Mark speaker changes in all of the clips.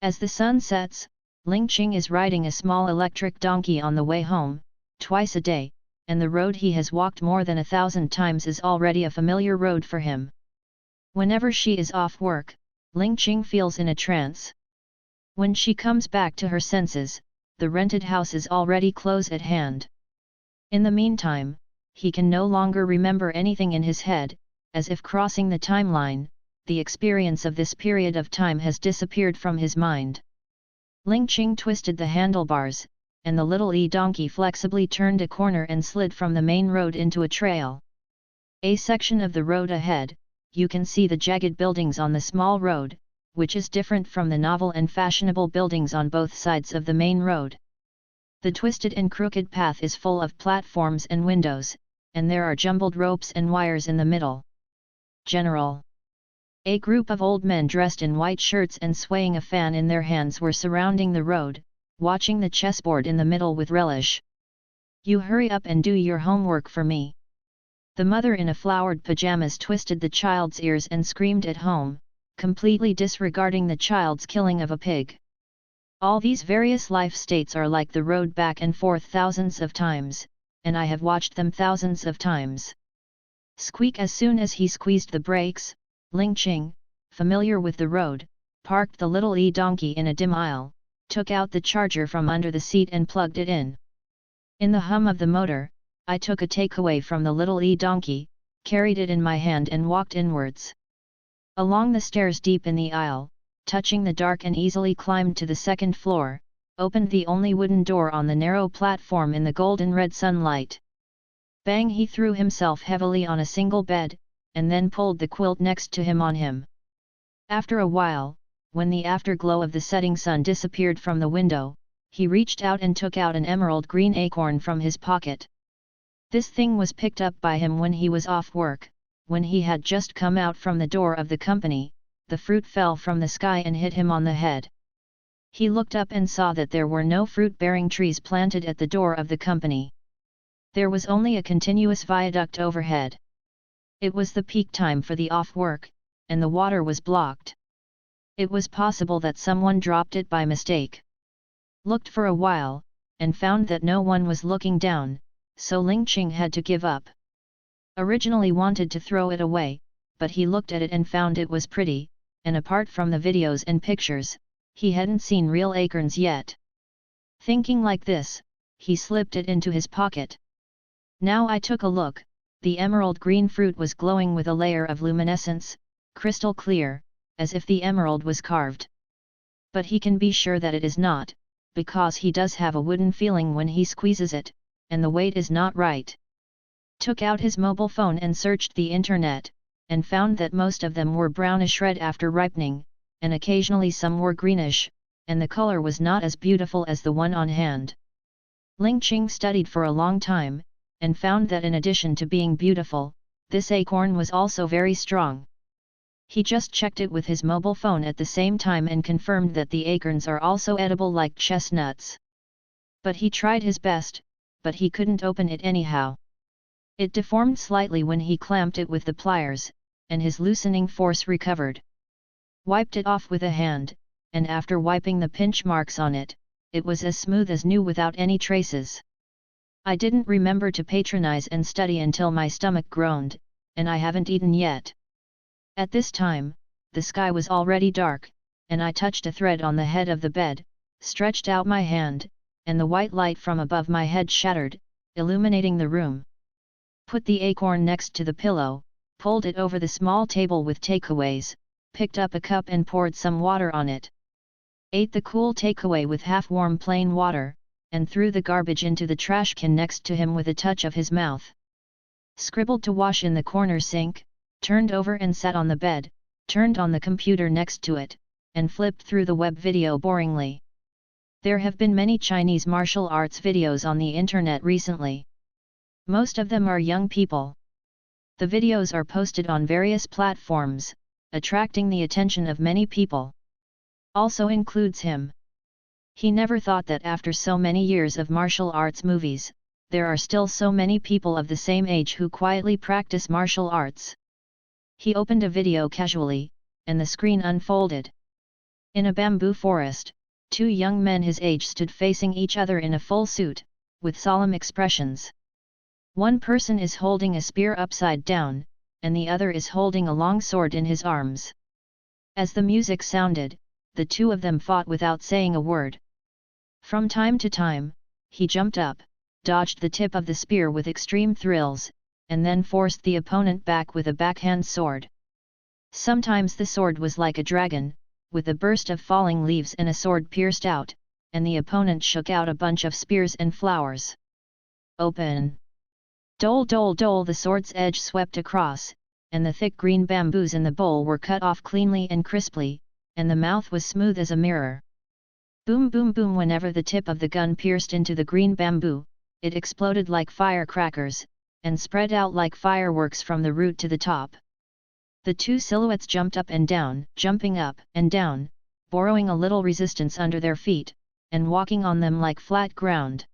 Speaker 1: As the sun sets, Ling Qing is riding a small electric donkey on the way home, twice a day, and the road he has walked more than 1,000 times is already a familiar road for him. Whenever she is off work, Ling Qing feels in a trance. When she comes back to her senses, the rented house is already close at hand. In the meantime, he can no longer remember anything in his head, as if crossing the timeline, the experience of this period of time has disappeared from his mind. Ling Qing twisted the handlebars, and the little donkey flexibly turned a corner and slid from the main road into a trail. A section of the road ahead, you can see the jagged buildings on the small road, which is different from the novel and fashionable buildings on both sides of the main road. The twisted and crooked path is full of platforms and windows, and there are jumbled ropes and wires in the middle. General. A group of old men dressed in white shirts and swaying a fan in their hands were surrounding the road, watching the chessboard in the middle with relish. You hurry up and do your homework for me. The mother in a flowered pajamas twisted the child's ears and screamed at home, completely disregarding the child's killing of a pig. All these various life states are like the road back and forth thousands of times, and I have watched them thousands of times. Squeak! As soon as he squeezed the brakes, Ling Qing, familiar with the road, parked the little donkey in a dim aisle, took out the charger from under the seat and plugged it in. In the hum of the motor, I took a takeaway from the little donkey, carried it in my hand and walked inwards. Along the stairs deep in the aisle, touching the dark and easily climbed to the second floor, opened the only wooden door on the narrow platform in the golden red sunlight. Bang! He threw himself heavily on a single bed, and then pulled the quilt next to him on him. After a while, when the afterglow of the setting sun disappeared from the window, he reached out and took out an emerald green acorn from his pocket. This thing was picked up by him when he was off work. When he had just come out from the door of the company, the fruit fell from the sky and hit him on the head. He looked up and saw that there were no fruit-bearing trees planted at the door of the company. There was only a continuous viaduct overhead. It was the peak time for the off work, and the water was blocked. It was possible that someone dropped it by mistake. Looked for a while, and found that no one was looking down, so Ling Qing had to give up. Originally wanted to throw it away, but he looked at it and found it was pretty, and apart from the videos and pictures, he hadn't seen real acorns yet. Thinking like this, he slipped it into his pocket. Now I took a look, the emerald green fruit was glowing with a layer of luminescence, crystal clear, as if the emerald was carved. But he can be sure that it is not, because he does have a wooden feeling when he squeezes it, and the weight is not right. Took out his mobile phone and searched the internet, and found that most of them were brownish red after ripening, and occasionally some were greenish, and the color was not as beautiful as the one on hand. Ling Qing studied for a long time, and found that in addition to being beautiful, this acorn was also very strong. He just checked it with his mobile phone at the same time and confirmed that the acorns are also edible like chestnuts. But he tried his best, but he couldn't open it anyhow. It deformed slightly when he clamped it with the pliers, and his loosening force recovered. Wiped it off with a hand, and after wiping the pinch marks on it, it was as smooth as new without any traces. I didn't remember to patronize and study until my stomach groaned, and I haven't eaten yet. At this time, the sky was already dark, and I touched a thread on the head of the bed, stretched out my hand, and the white light from above my head shattered, illuminating the room. Put the acorn next to the pillow, pulled it over the small table with takeaways, picked up a cup and poured some water on it. Ate the cool takeaway with half-warm plain water, and threw the garbage into the trash can next to him with a touch of his mouth. Scribbled to wash in the corner sink, turned over and sat on the bed, turned on the computer next to it, and flipped through the web video boringly. There have been many Chinese martial arts videos on the internet recently. Most of them are young people. The videos are posted on various platforms, attracting the attention of many people. Also includes him. He never thought that after so many years of martial arts movies, there are still so many people of the same age who quietly practice martial arts. He opened a video casually, and the screen unfolded. In a bamboo forest, two young men his age stood facing each other in a full suit, with solemn expressions. One person is holding a spear upside down, and the other is holding a long sword in his arms. As the music sounded, the two of them fought without saying a word. From time to time, he jumped up, dodged the tip of the spear with extreme thrills, and then forced the opponent back with a backhand sword. Sometimes the sword was like a dragon, with a burst of falling leaves and a sword pierced out, and the opponent shook out a bunch of spears and flowers. Open! Dole dole dole, the sword's edge swept across, and the thick green bamboos in the bowl were cut off cleanly and crisply, and the mouth was smooth as a mirror. Boom boom boom, whenever the tip of the gun pierced into the green bamboo, it exploded like firecrackers, and spread out like fireworks from the root to the top. The two silhouettes jumped up and down, jumping up and down, borrowing a little resistance under their feet, and walking on them like flat ground.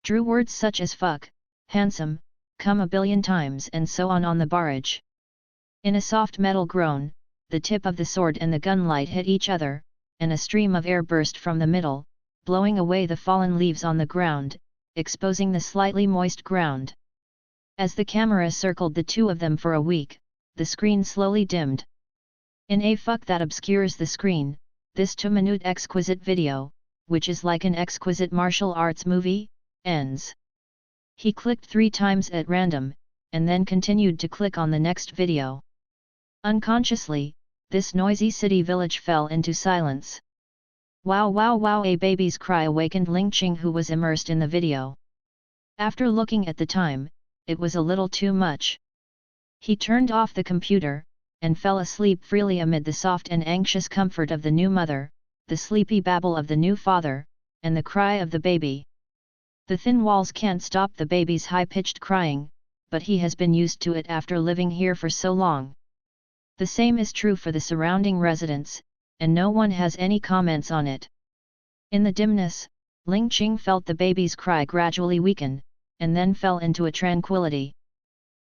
Speaker 1: Drew words such as fuck, handsome, come a billion times and so on the barrage. In a soft metal groan, the tip of the sword and the gunlight hit each other, and a stream of air burst from the middle, blowing away the fallen leaves on the ground, exposing the slightly moist ground. As the camera circled the two of them for a week, the screen slowly dimmed. In a fuck that obscures the screen, this 2-minute exquisite video, which is like an exquisite martial arts movie, ends. He clicked 3 times at random, and then continued to click on the next video. Unconsciously, this noisy city village fell into silence. Wow wow wow, a baby's cry awakened Ling Qing, who was immersed in the video. After looking at the time, it was a little too much. He turned off the computer, and fell asleep freely amid the soft and anxious comfort of the new mother, the sleepy babble of the new father, and the cry of the baby. The thin walls can't stop the baby's high-pitched crying, but he has been used to it after living here for so long. The same is true for the surrounding residents, and no one has any comments on it. In the dimness, Ling Qing felt the baby's cry gradually weaken, and then fell into a tranquility.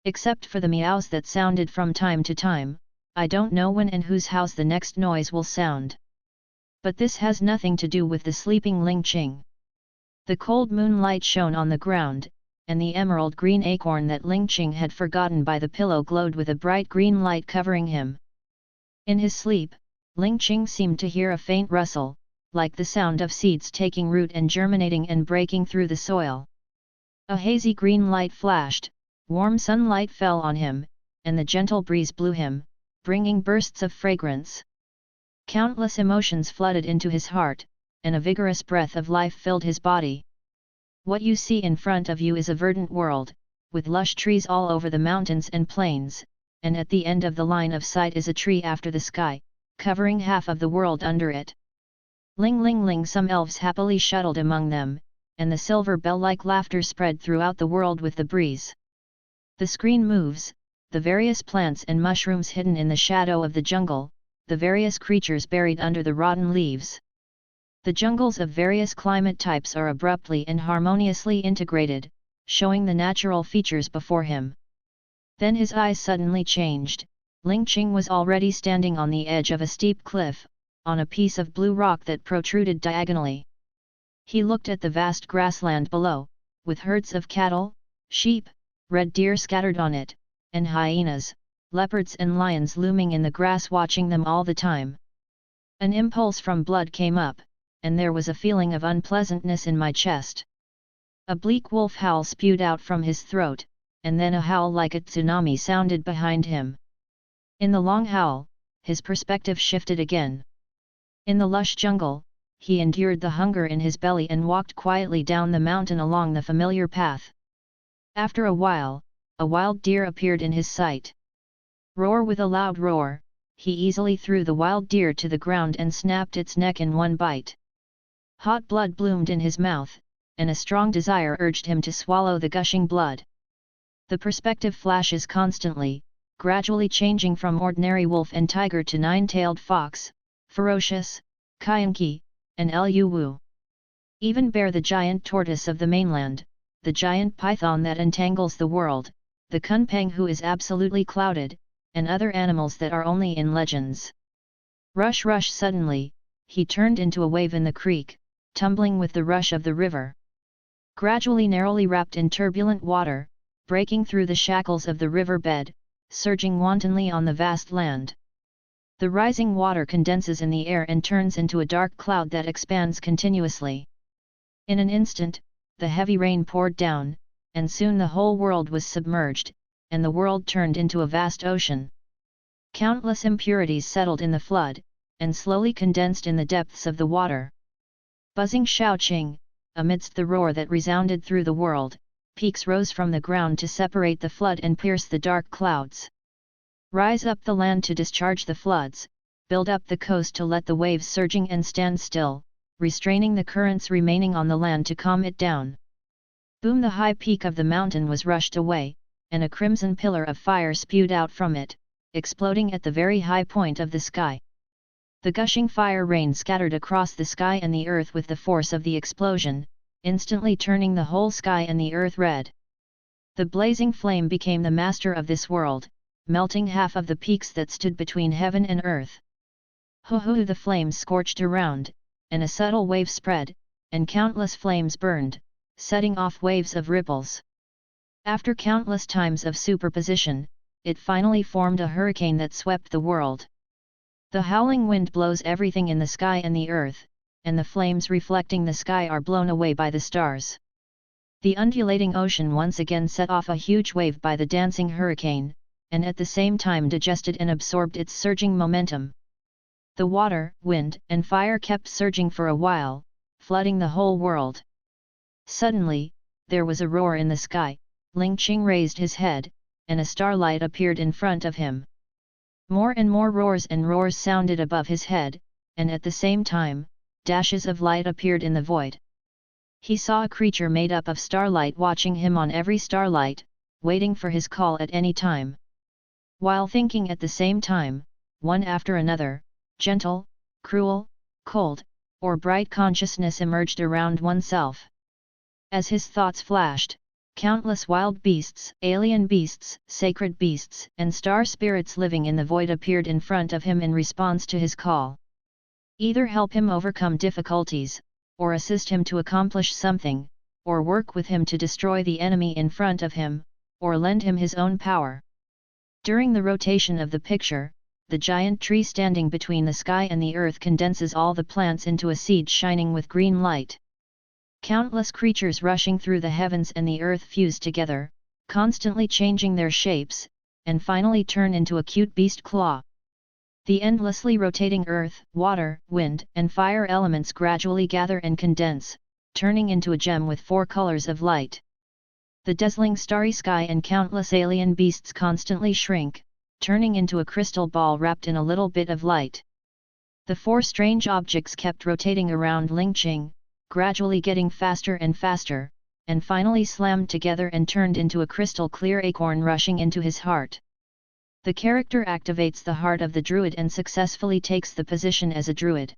Speaker 1: Except for the meows that sounded from time to time, I don't know when and whose house the next noise will sound. But this has nothing to do with the sleeping Ling Qing. The cold moonlight shone on the ground, and the emerald green acorn that Ling Qing had forgotten by the pillow glowed with a bright green light covering him. In his sleep, Ling Qing seemed to hear a faint rustle, like the sound of seeds taking root and germinating and breaking through the soil. A hazy green light flashed, warm sunlight fell on him, and the gentle breeze blew him, bringing bursts of fragrance. Countless emotions flooded into his heart, and a vigorous breath of life filled his body. What you see in front of you is a verdant world, with lush trees all over the mountains and plains, and at the end of the line of sight is a tree after the sky, covering half of the world under it. Ling ling ling, some elves happily shuttled among them, and the silver bell-like laughter spread throughout the world with the breeze. The screen moves, the various plants and mushrooms hidden in the shadow of the jungle, the various creatures buried under the rotten leaves. The jungles of various climate types are abruptly and harmoniously integrated, showing the natural features before him. Then his eyes suddenly changed. Ling Qing was already standing on the edge of a steep cliff, on a piece of blue rock that protruded diagonally. He looked at the vast grassland below, with herds of cattle, sheep, red deer scattered on it, and hyenas, leopards and lions looming in the grass watching them all the time. An impulse from blood came up, and there was a feeling of unpleasantness in my chest. A bleak wolf howl spewed out from his throat, and then a howl like a tsunami sounded behind him. In the long howl, his perspective shifted again. In the lush jungle, he endured the hunger in his belly and walked quietly down the mountain along the familiar path. After a while, a wild deer appeared in his sight. Roar with a loud roar, he easily threw the wild deer to the ground and snapped its neck in one bite. Hot blood bloomed in his mouth, and a strong desire urged him to swallow the gushing blood. The perspective flashes constantly, gradually changing from ordinary wolf and tiger to nine-tailed fox, ferocious, Kyanki, and Luwu. Even Bear, the giant tortoise of the mainland, the giant python that entangles the world, the Kunpeng who is absolutely clouded, and other animals that are only in legends. Rush rush, suddenly, he turned into a wave in the creek, tumbling with the rush of the river. Gradually narrowly wrapped in turbulent water, breaking through the shackles of the river bed, surging wantonly on the vast land. The rising water condenses in the air and turns into a dark cloud that expands continuously. In an instant, the heavy rain poured down, and soon the whole world was submerged, and the world turned into a vast ocean. Countless impurities settled in the flood, and slowly condensed in the depths of the water. Buzzing shouting, amidst the roar that resounded through the world, peaks rose from the ground to separate the flood and pierce the dark clouds. Rise up the land to discharge the floods, build up the coast to let the waves surging and stand still, restraining the currents remaining on the land to calm it down. Boom! The high peak of the mountain was rushed away, and a crimson pillar of fire spewed out from it, exploding at the very high point of the sky. The gushing fire rain scattered across the sky and the earth with the force of the explosion, instantly turning the whole sky and the earth red. The blazing flame became the master of this world, melting half of the peaks that stood between heaven and earth. Hoo-hoo! The flames scorched around, and a subtle wave spread, and countless flames burned, setting off waves of ripples. After countless times of superposition, it finally formed a hurricane that swept the world. The howling wind blows everything in the sky and the earth, and the flames reflecting the sky are blown away by the stars. The undulating ocean once again set off a huge wave by the dancing hurricane, and at the same time digested and absorbed its surging momentum. The water, wind, and fire kept surging for a while, flooding the whole world. Suddenly, there was a roar in the sky. Ling Qing raised his head, and a starlight appeared in front of him. More and more roars and roars sounded above his head, and at the same time, dashes of light appeared in the void. He saw a creature made up of starlight watching him on every starlight, waiting for his call at any time. While thinking at the same time, one after another, gentle, cruel, cold, or bright consciousness emerged around oneself. As his thoughts flashed, countless wild beasts, alien beasts, sacred beasts, and star spirits living in the void appeared in front of him in response to his call. Either help him overcome difficulties, or assist him to accomplish something, or work with him to destroy the enemy in front of him, or lend him his own power. During the rotation of the picture, the giant tree standing between the sky and the earth condenses all the plants into a seed shining with green light. Countless creatures rushing through the heavens and the earth fuse together, constantly changing their shapes, and finally turn into a cute beast claw. The endlessly rotating earth, water, wind, and fire elements gradually gather and condense, turning into a gem with 4 colors of light. The dazzling starry sky and countless alien beasts constantly shrink, turning into a crystal ball wrapped in a little bit of light. The 4 strange objects kept rotating around Ling Qing, gradually getting faster and faster, and finally slammed together and turned into a crystal clear acorn rushing into his heart. The character activates the heart of the Druid and successfully takes the position as a Druid.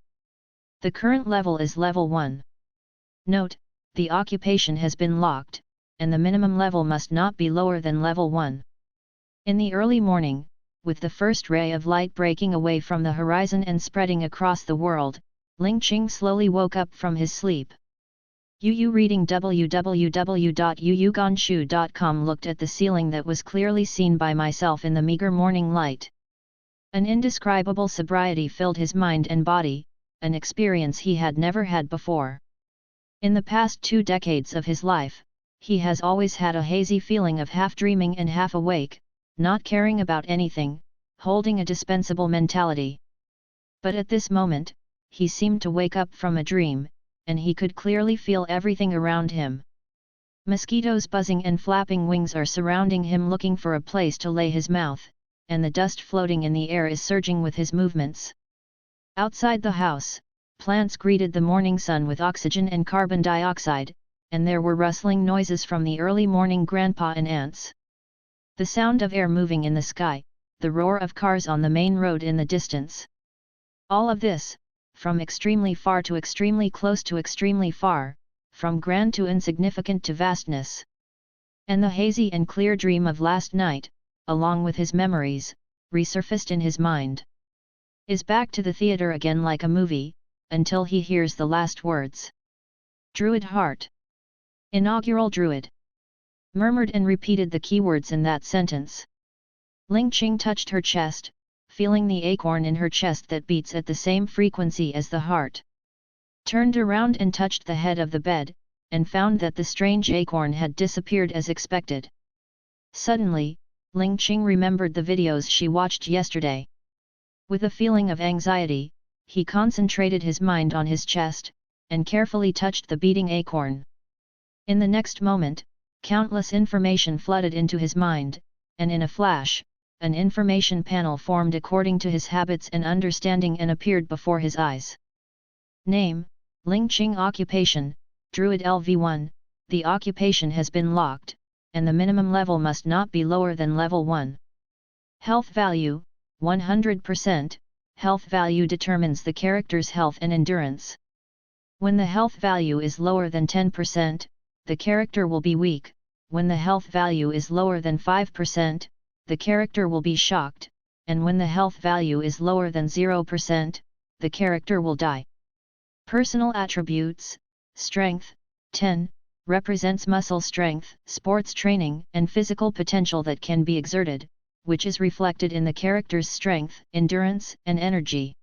Speaker 1: The current level is level 1. Note, the occupation has been locked, and the minimum level must not be lower than level 1. In the early morning, with the first ray of light breaking away from the horizon and spreading across the world, Ling Qing slowly woke up from his sleep. Yu reading www.yuyuganshu.com looked at the ceiling that was clearly seen by myself in the meager morning light. An indescribable sobriety filled his mind and body, an experience he had never had before. In the past 2 decades of his life, he has always had a hazy feeling of half dreaming and half awake, not caring about anything, holding a dispensable mentality. But at this moment, he seemed to wake up from a dream, and he could clearly feel everything around him. Mosquitoes buzzing and flapping wings are surrounding him looking for a place to lay his mouth, and the dust floating in the air is surging with his movements. Outside the house, plants greeted the morning sun with oxygen and carbon dioxide, and there were rustling noises from the early morning grandpa and ants. The sound of air moving in the sky, the roar of cars on the main road in the distance. All of this, from extremely far to extremely close to extremely far, from grand to insignificant to vastness. And the hazy and clear dream of last night, along with his memories, resurfaced in his mind. Is back to the theater again like a movie, until he hears the last words. Druid heart. Inaugural Druid. Murmured and repeated the keywords in that sentence. Ling Qing touched her chest, feeling the acorn in her chest that beats at the same frequency as the heart. Turned around and touched the head of the bed, and found that the strange acorn had disappeared as expected. Suddenly, Ling Qing remembered the videos she watched yesterday. With a feeling of anxiety, he concentrated his mind on his chest, and carefully touched the beating acorn. In the next moment, countless information flooded into his mind, and in a flash, an information panel formed according to his habits and understanding and appeared before his eyes. Name, Ling Qing. Occupation, Druid LV1, the occupation has been locked, and the minimum level must not be lower than level 1. Health value, 100%, health value determines the character's health and endurance. When the health value is lower than 10%, the character will be weak. When the health value is lower than 5%, the character will be shocked, and when the health value is lower than 0%, the character will die. Personal attributes, strength, 10, represents muscle strength, sports training, and physical potential that can be exerted, which is reflected in the character's strength, endurance, and energy.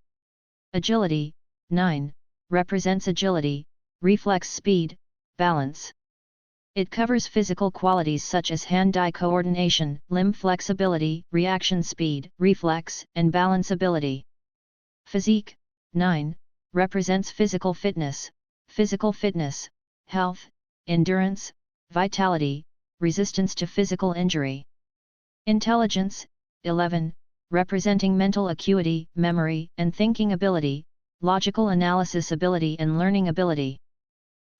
Speaker 1: Agility, 9, represents agility, reflex speed, balance. It covers physical qualities such as hand-eye coordination, limb flexibility, reaction speed, reflex, and balance ability. Physique, 9, represents physical fitness, health, endurance, vitality, resistance to physical injury. Intelligence, 11, representing mental acuity, memory and thinking ability, logical analysis ability and learning ability.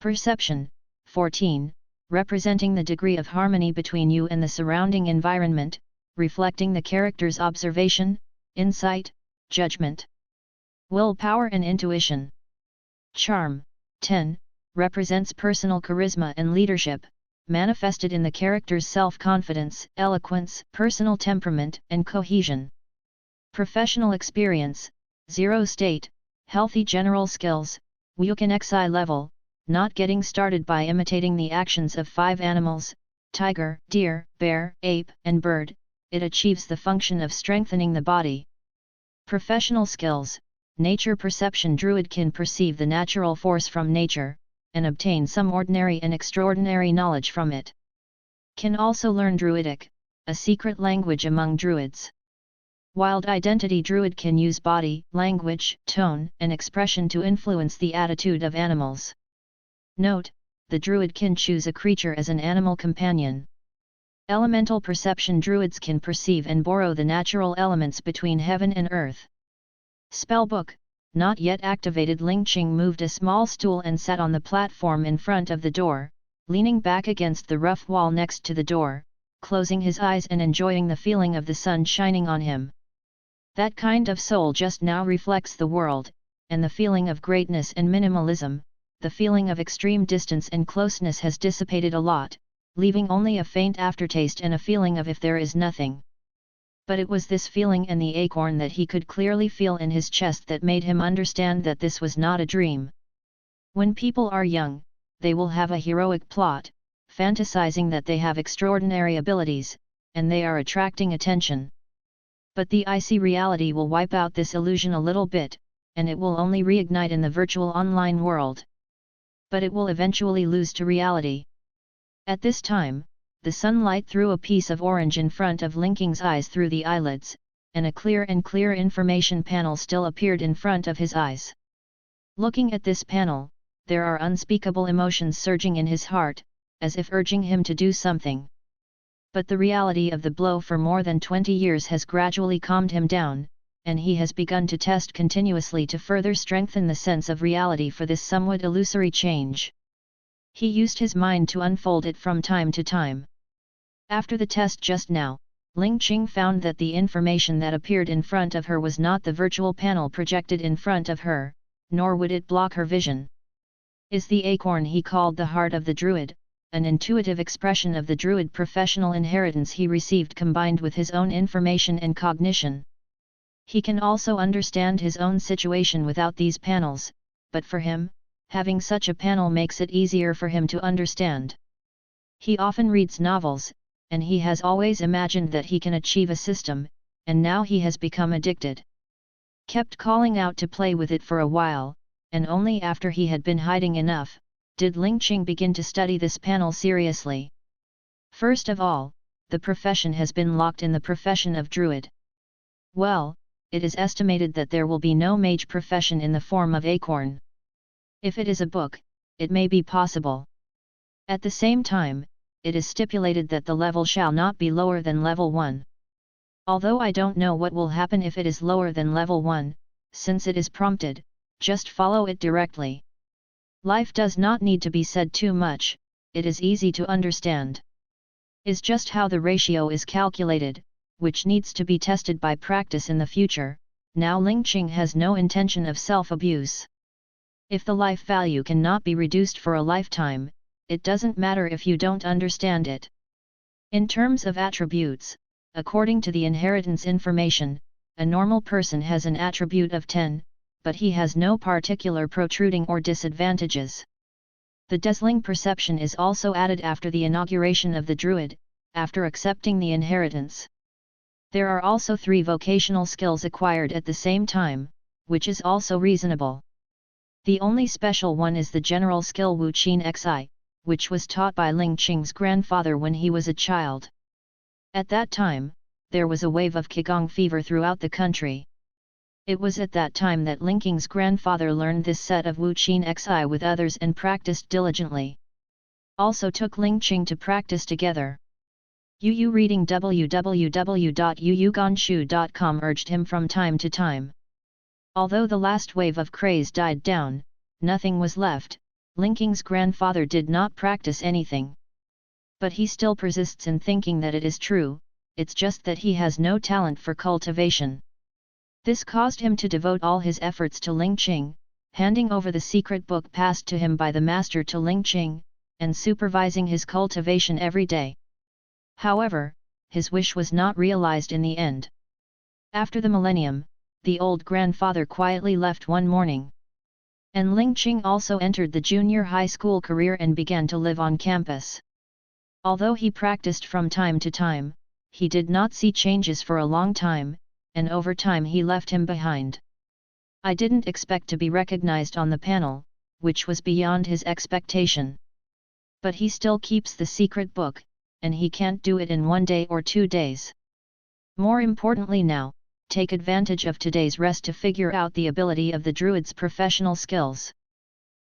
Speaker 1: Perception, 14, representing the degree of harmony between you and the surrounding environment, reflecting the character's observation, insight, judgment. Willpower and intuition. Charm, 10, represents personal charisma and leadership, manifested in the character's self-confidence, eloquence, personal temperament, and cohesion. Professional experience, 0 state, healthy general skills, Wukan XI level, not getting started by imitating the actions of 5 animals, tiger, deer, bear, ape, and bird, it achieves the function of strengthening the body. Professional skills, nature perception. Druid can perceive the natural force from nature, and obtain some ordinary and extraordinary knowledge from it. Can also learn Druidic, a secret language among Druids. Wild identity. Druid can use body, language, tone, and expression to influence the attitude of animals. Note, the Druid can choose a creature as an animal companion. Elemental perception. Druids can perceive and borrow the natural elements between heaven and earth. Spellbook, not yet activated. Ling Qing moved a small stool and sat on the platform in front of the door, leaning back against the rough wall next to the door, closing his eyes and enjoying the feeling of the sun shining on him. That kind of soul just now reflects the world, and the feeling of greatness and minimalism, the feeling of extreme distance and closeness has dissipated a lot, leaving only a faint aftertaste and a feeling of if there is nothing. But it was this feeling and the acorn that he could clearly feel in his chest that made him understand that this was not a dream. When people are young, they will have a heroic plot, fantasizing that they have extraordinary abilities, and they are attracting attention. But the icy reality will wipe out this illusion a little bit, and it will only reignite in the virtual online world. But it will eventually lose to reality. At this time, the sunlight threw a piece of orange in front of Ling Qing's eyes through the eyelids, and a clear information panel still appeared in front of his eyes. Looking at this panel, there are unspeakable emotions surging in his heart, as if urging him to do something. But the reality of the blow for more than 20 years has gradually calmed him down, and he has begun to test continuously to further strengthen the sense of reality for this somewhat illusory change. He used his mind to unfold it from time to time. After the test just now, Ling Qing found that the information that appeared in front of her was not the virtual panel projected in front of her, nor would it block her vision. Is the acorn he called the heart of the Druid, an intuitive expression of the Druid professional inheritance he received combined with his own information and cognition. He can also understand his own situation without these panels, but for him, having such a panel makes it easier for him to understand. He often reads novels, and he has always imagined that he can achieve a system, and now he has become addicted. Kept calling out to play with it for a while, and only after he had been hiding enough, did Lingqing begin to study this panel seriously. First of all, the profession has been locked in the profession of Druid. Well, it is estimated that there will be no mage profession in the form of acorn. If it is a book, it may be possible. At the same time, it is stipulated that the level shall not be lower than level 1. Although I don't know what will happen if it is lower than level 1, since it is prompted, just follow it directly. Life does not need to be said too much, it is easy to understand. Is just how the ratio is calculated, which needs to be tested by practice in the future. Now Lingqing has no intention of self-abuse. If the life value cannot be reduced for a lifetime, it doesn't matter if you don't understand it. In terms of attributes, according to the inheritance information, a normal person has an attribute of 10, but he has no particular protruding or disadvantages. The dazzling perception is also added after the inauguration of the Druid, after accepting the inheritance. There are also 3 vocational skills acquired at the same time, which is also reasonable. The only special one is the general skill Wu Qin Xi, which was taught by Lingqing's grandfather when he was a child. At that time, there was a wave of Qigong fever throughout the country. It was at that time that Lingqing's grandfather learned this set of Wu Qin Xi with others and practiced diligently. Also took Lingqing to practice together. Yu reading www.yuyuganshu.com urged him from time to time. Although the last wave of craze died down, nothing was left. Lingqing's grandfather did not practice anything. But he still persists in thinking that it is true, it's just that he has no talent for cultivation. This caused him to devote all his efforts to Lingqing, handing over the secret book passed to him by the master to Lingqing, and supervising his cultivation every day. However, his wish was not realized in the end. After the millennium, the old grandfather quietly left one morning. And Lingqing also entered the junior high school career and began to live on campus. Although he practiced from time to time, he did not see changes for a long time, and over time he left him behind. I didn't expect to be recognized on the panel, which was beyond his expectation. But he still keeps the secret book, and he can't do it in 1 day or 2 days. More importantly now, take advantage of today's rest to figure out the ability of the Druid's professional skills.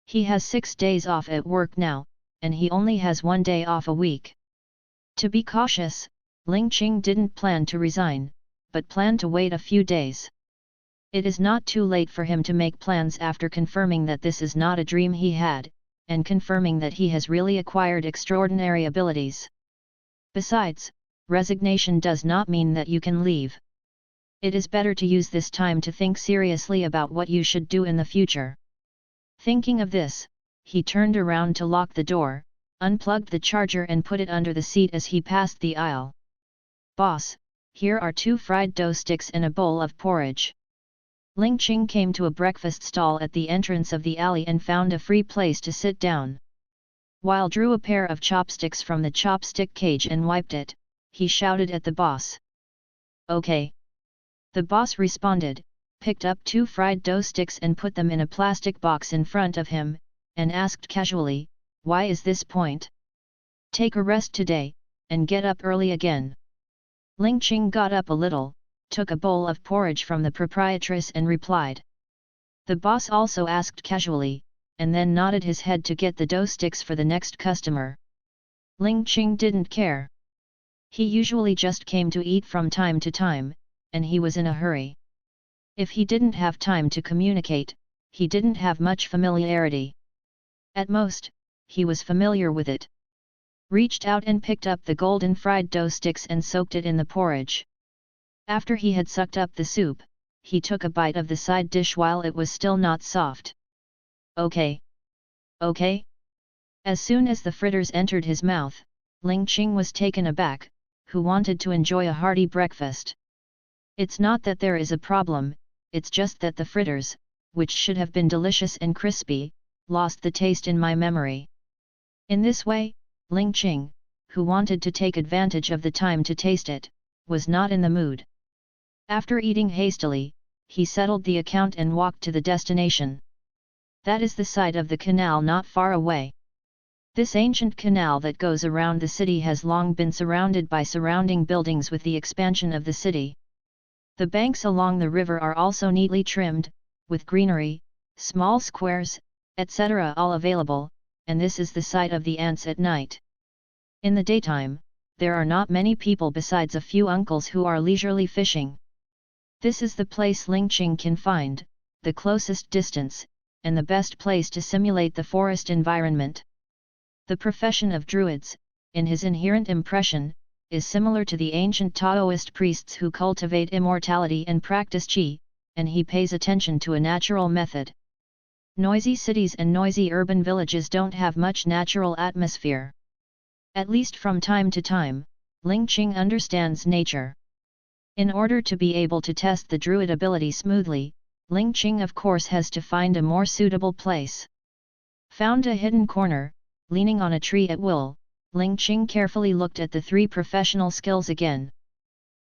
Speaker 1: He has 6 days off at work now, and he only has 1 day off a week. To be cautious, Lingqing didn't plan to resign, but planned to wait a few days. It is not too late for him to make plans after confirming that this is not a dream he had, and confirming that he has really acquired extraordinary abilities. Besides, resignation does not mean that you can leave. It is better to use this time to think seriously about what you should do in the future. Thinking of this, he turned around to lock the door, unplugged the charger and put it under the seat as he passed the aisle. "Boss, here are 2 fried dough sticks and a bowl of porridge." Lingqing came to a breakfast stall at the entrance of the alley and found a free place to sit down. While drew a pair of chopsticks from the chopstick cage and wiped it, he shouted at the boss. "Okay." The boss responded, picked up 2 fried dough sticks and put them in a plastic box in front of him, and asked casually, "Why is this point? Take a rest today, and get up early again." Lingqing got up a little, took a bowl of porridge from the proprietress and replied. The boss also asked casually, and then nodded his head to get the dough sticks for the next customer. Lingqing didn't care. He usually just came to eat from time to time, and he was in a hurry. If he didn't have time to communicate, he didn't have much familiarity. At most, he was familiar with it. Reached out and picked up the golden fried dough sticks and soaked it in the porridge. After he had sucked up the soup, he took a bite of the side dish while it was still not soft. "Okay. Okay?" As soon as the fritters entered his mouth, Lingqing was taken aback, who wanted to enjoy a hearty breakfast. It's not that there is a problem, it's just that the fritters, which should have been delicious and crispy, lost the taste in my memory. In this way, Ling Qing, who wanted to take advantage of the time to taste it, was not in the mood. After eating hastily, he settled the account and walked to the destination. That is the site of the canal not far away. This ancient canal that goes around the city has long been surrounded by surrounding buildings with the expansion of the city. The banks along the river are also neatly trimmed, with greenery, small squares, etc. all available, and this is the site of the ants at night. In the daytime, there are not many people besides a few uncles who are leisurely fishing. This is the place Ling Qing can find, the closest distance, and the best place to simulate the forest environment. The profession of Druids, in his inherent impression, is similar to the ancient Taoist priests who cultivate immortality and practice qi, and he pays attention to a natural method. Noisy cities and noisy urban villages don't have much natural atmosphere. At least from time to time, Ling Qing understands nature. In order to be able to test the Druid ability smoothly, Ling Qing of course has to find a more suitable place. Found a hidden corner, leaning on a tree at will, Ling Qing carefully looked at the three professional skills again.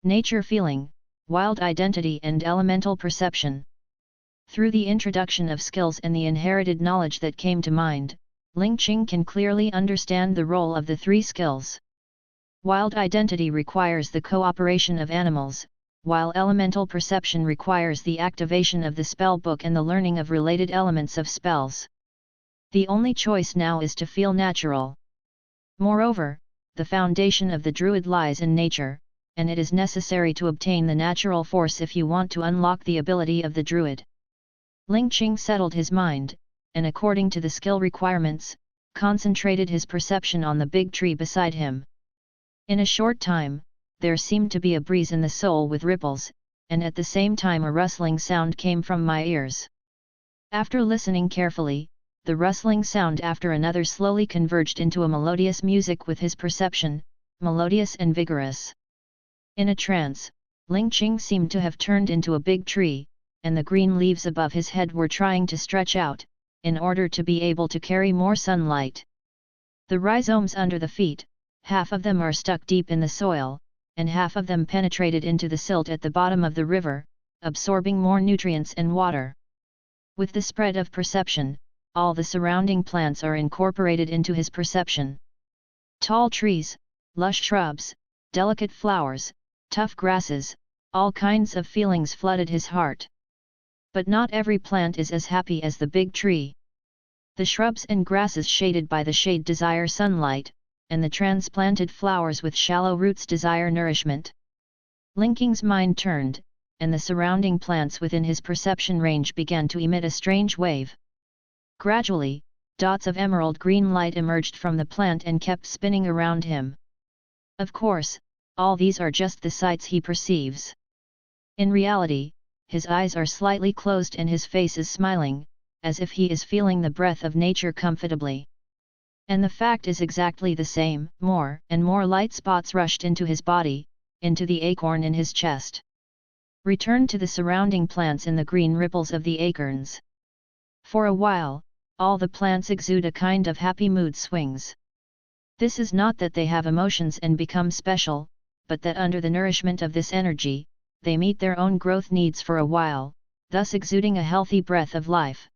Speaker 1: Nature feeling, wild identity and elemental perception. Through the introduction of skills and the inherited knowledge that came to mind, Ling Qing can clearly understand the role of the three skills. Wild identity requires the cooperation of animals, while elemental perception requires the activation of the spell book and the learning of related elements of spells. The only choice now is to feel natural. Moreover, the foundation of the Druid lies in nature, and it is necessary to obtain the natural force if you want to unlock the ability of the Druid. Ling Qing settled his mind, and according to the skill requirements, concentrated his perception on the big tree beside him. In a short time, there seemed to be a breeze in the soul with ripples, and at the same time a rustling sound came from my ears. After listening carefully, the rustling sound after another slowly converged into a melodious music with his perception, melodious and vigorous. In a trance, Ling Qing seemed to have turned into a big tree, and the green leaves above his head were trying to stretch out, in order to be able to carry more sunlight. The rhizomes under the feet, half of them are stuck deep in the soil, and half of them penetrated into the silt at the bottom of the river, absorbing more nutrients and water. With the spread of perception, all the surrounding plants are incorporated into his perception. Tall trees, lush shrubs, delicate flowers, tough grasses, all kinds of feelings flooded his heart. But not every plant is as happy as the big tree. The shrubs and grasses shaded by the shade desire sunlight, and the transplanted flowers with shallow roots desire nourishment. Ling Qing's mind turned, and the surrounding plants within his perception range began to emit a strange wave. Gradually, dots of emerald green light emerged from the plant and kept spinning around him. Of course, all these are just the sights he perceives. In reality, his eyes are slightly closed and his face is smiling, as if he is feeling the breath of nature comfortably. And the fact is exactly the same. More and more light spots rushed into his body, into the acorn in his chest. Returned to the surrounding plants in the green ripples of the acorns. For a while, all the plants exude a kind of happy mood swings. This is not that they have emotions and become special, but that under the nourishment of this energy, they meet their own growth needs for a while, thus exuding a healthy breath of life.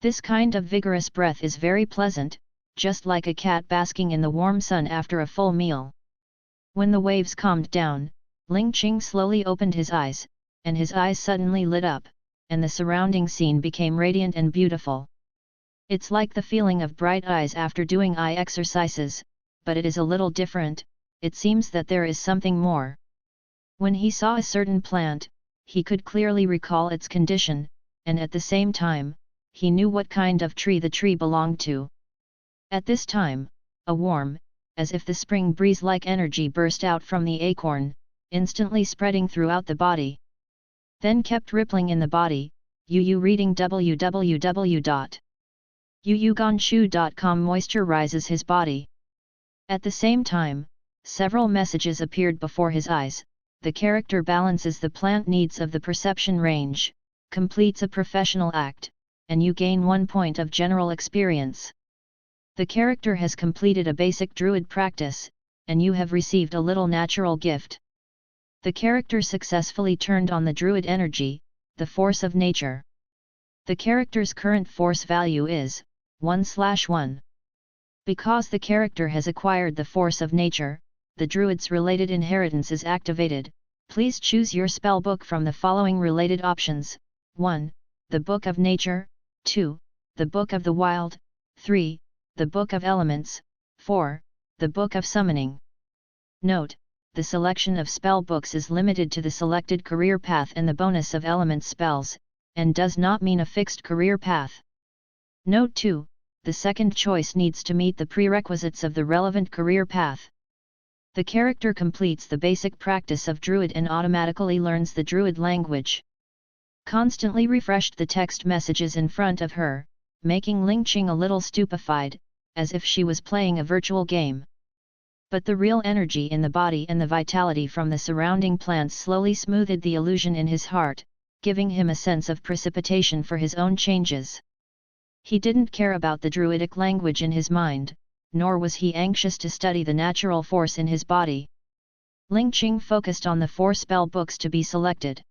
Speaker 1: This kind of vigorous breath is very pleasant, just like a cat basking in the warm sun after a full meal. When the waves calmed down, Ling Qing slowly opened his eyes, and his eyes suddenly lit up, and the surrounding scene became radiant and beautiful. It's like the feeling of bright eyes after doing eye exercises, but it is a little different. It seems that there is something more. When he saw a certain plant, he could clearly recall its condition, and at the same time, he knew what kind of tree the tree belonged to. At this time, a warm, as if the spring breeze-like energy burst out from the acorn, instantly spreading throughout the body. Then kept rippling in the body. Reading www.yuyuganshu.com moisturizes his body. At the same time, several messages appeared before his eyes. The character balances the plant needs of the perception range, completes a professional act, and you gain 1 point of general experience. The character has completed a basic Druid practice, and you have received a little natural gift. The character successfully turned on the Druid energy, the force of nature. The character's current force value is 1/1. Because the character has acquired the force of nature, the Druid's related inheritance is activated. Please choose your spellbook from the following related options: 1. The Book of Nature, 2. The Book of the Wild, 3. The Book of Elements, 4. The Book of Summoning. Note: the selection of spell books is limited to the selected career path and the bonus of element spells, and does not mean a fixed career path. Note 2: the second choice needs to meet the prerequisites of the relevant career path. The character completes the basic practice of Druid and automatically learns the Druid language. Constantly refreshed the text messages in front of her, making Lingqing a little stupefied, as if she was playing a virtual game. But the real energy in the body and the vitality from the surrounding plants slowly smoothed the illusion in his heart, giving him a sense of precipitation for his own changes. He didn't care about the Druidic language in his mind, nor was he anxious to study the natural force in his body. Lingqing focused on the 4 spell books to be selected.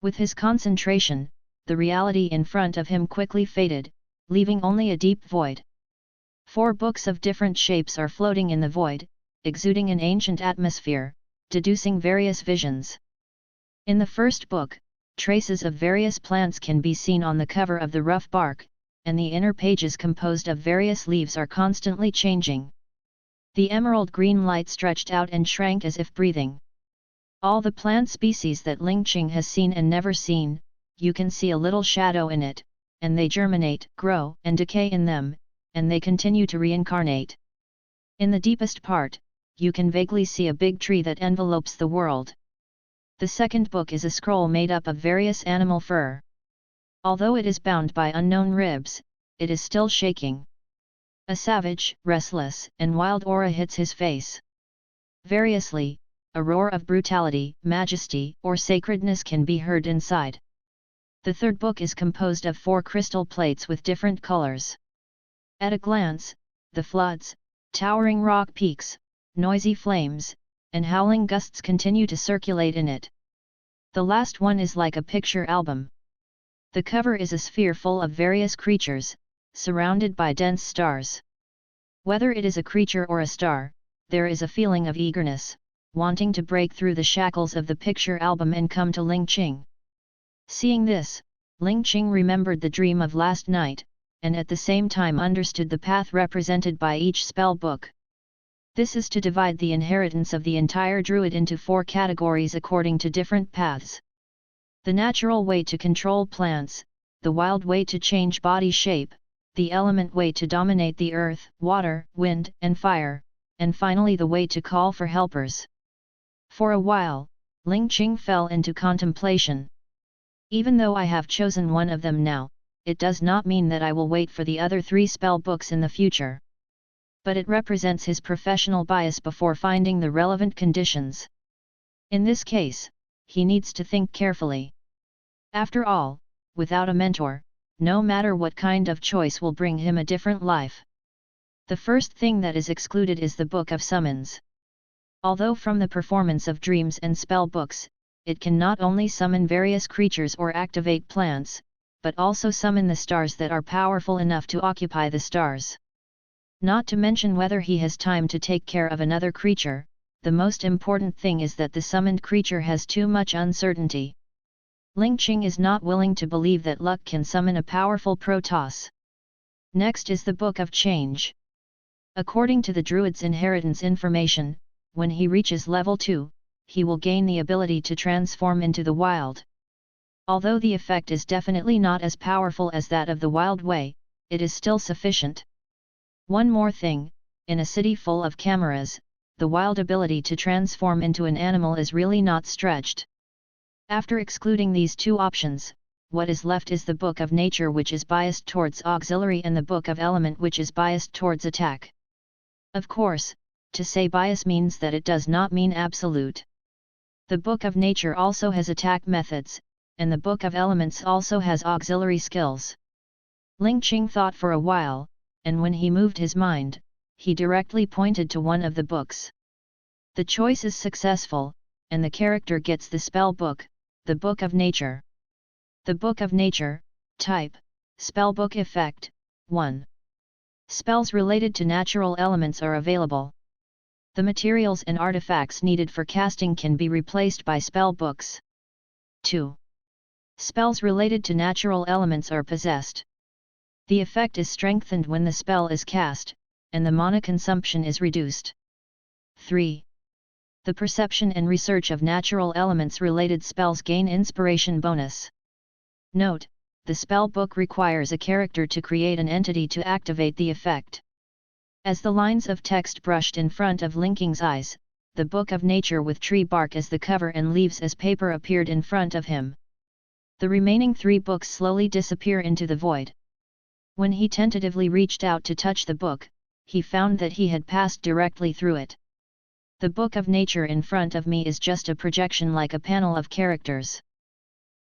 Speaker 1: With his concentration, the reality in front of him quickly faded, leaving only a deep void. 4 books of different shapes are floating in the void, exuding an ancient atmosphere, deducing various visions. In the first book, traces of various plants can be seen on the cover of the rough bark, and the inner pages composed of various leaves are constantly changing. The emerald green light stretched out and shrank as if breathing. All the plant species that Lingqing has seen and never seen, you can see a little shadow in it, and they germinate, grow, and decay in them, and they continue to reincarnate. In the deepest part, you can vaguely see a big tree that envelopes the world. The second book is a scroll made up of various animal fur. Although it is bound by unknown ribs, it is still shaking. A savage, restless, and wild aura hits his face. Variously, a roar of brutality, majesty, or sacredness can be heard inside. The third book is composed of 4 crystal plates with different colors. At a glance, the floods, towering rock peaks, noisy flames, and howling gusts continue to circulate in it. The last one is like a picture album. The cover is a sphere full of various creatures, surrounded by dense stars. Whether it is a creature or a star, there is a feeling of eagerness, wanting to break through the shackles of the picture album and come to Lingqing. Seeing this, Lingqing remembered the dream of last night, and at the same time understood the path represented by each spell book. This is to divide the inheritance of the entire Druid into 4 categories according to different paths. The natural way to control plants, the wild way to change body shape, the element way to dominate the earth, water, wind, and fire, and finally the way to call for helpers. For a while, Lingqing fell into contemplation. Even though I have chosen one of them now, it does not mean that I will wait for the other 3 spell books in the future. But it represents his professional bias before finding the relevant conditions. In this case, he needs to think carefully. After all, without a mentor, no matter what kind of choice will bring him a different life. The first thing that is excluded is the Book of Summons. Although from the performance of dreams and spell books, it can not only summon various creatures or activate plants, but also summon the stars that are powerful enough to occupy the stars. Not to mention whether he has time to take care of another creature, the most important thing is that the summoned creature has too much uncertainty. Lingqing is not willing to believe that luck can summon a powerful Protoss. Next is the Book of Change. According to the Druid's inheritance information, when he reaches level 2, he will gain the ability to transform into the wild. Although the effect is definitely not as powerful as that of the wild way, it is still sufficient. One more thing, in a city full of cameras, the wild ability to transform into an animal is really not stretched. After excluding these 2 options, what is left is the Book of Nature, which is biased towards auxiliary, and the Book of Element, which is biased towards attack. Of course, to say bias means that it does not mean absolute. The Book of Nature also has attack methods, and the Book of Elements also has auxiliary skills. Ling Qing thought for a while, and when he moved his mind, he directly pointed to one of the books. The choice is successful, and the character gets the spell book, the Book of Nature. The Book of Nature, Type, Spellbook Effect, 1. Spells related to natural elements are available. The materials and artifacts needed for casting can be replaced by spell books. 2. Spells related to natural elements are possessed. The effect is strengthened when the spell is cast, and the mana consumption is reduced. 3. The perception and research of natural elements related spells gain inspiration bonus. Note: the spell book requires a character to create an entity to activate the effect. As the lines of text brushed in front of Ling Qing's eyes, the Book of Nature with tree bark as the cover and leaves as paper appeared in front of him. The remaining 3 books slowly disappear into the void. When he tentatively reached out to touch the book, he found that he had passed directly through it. The Book of Nature in front of me is just a projection like a panel of characters.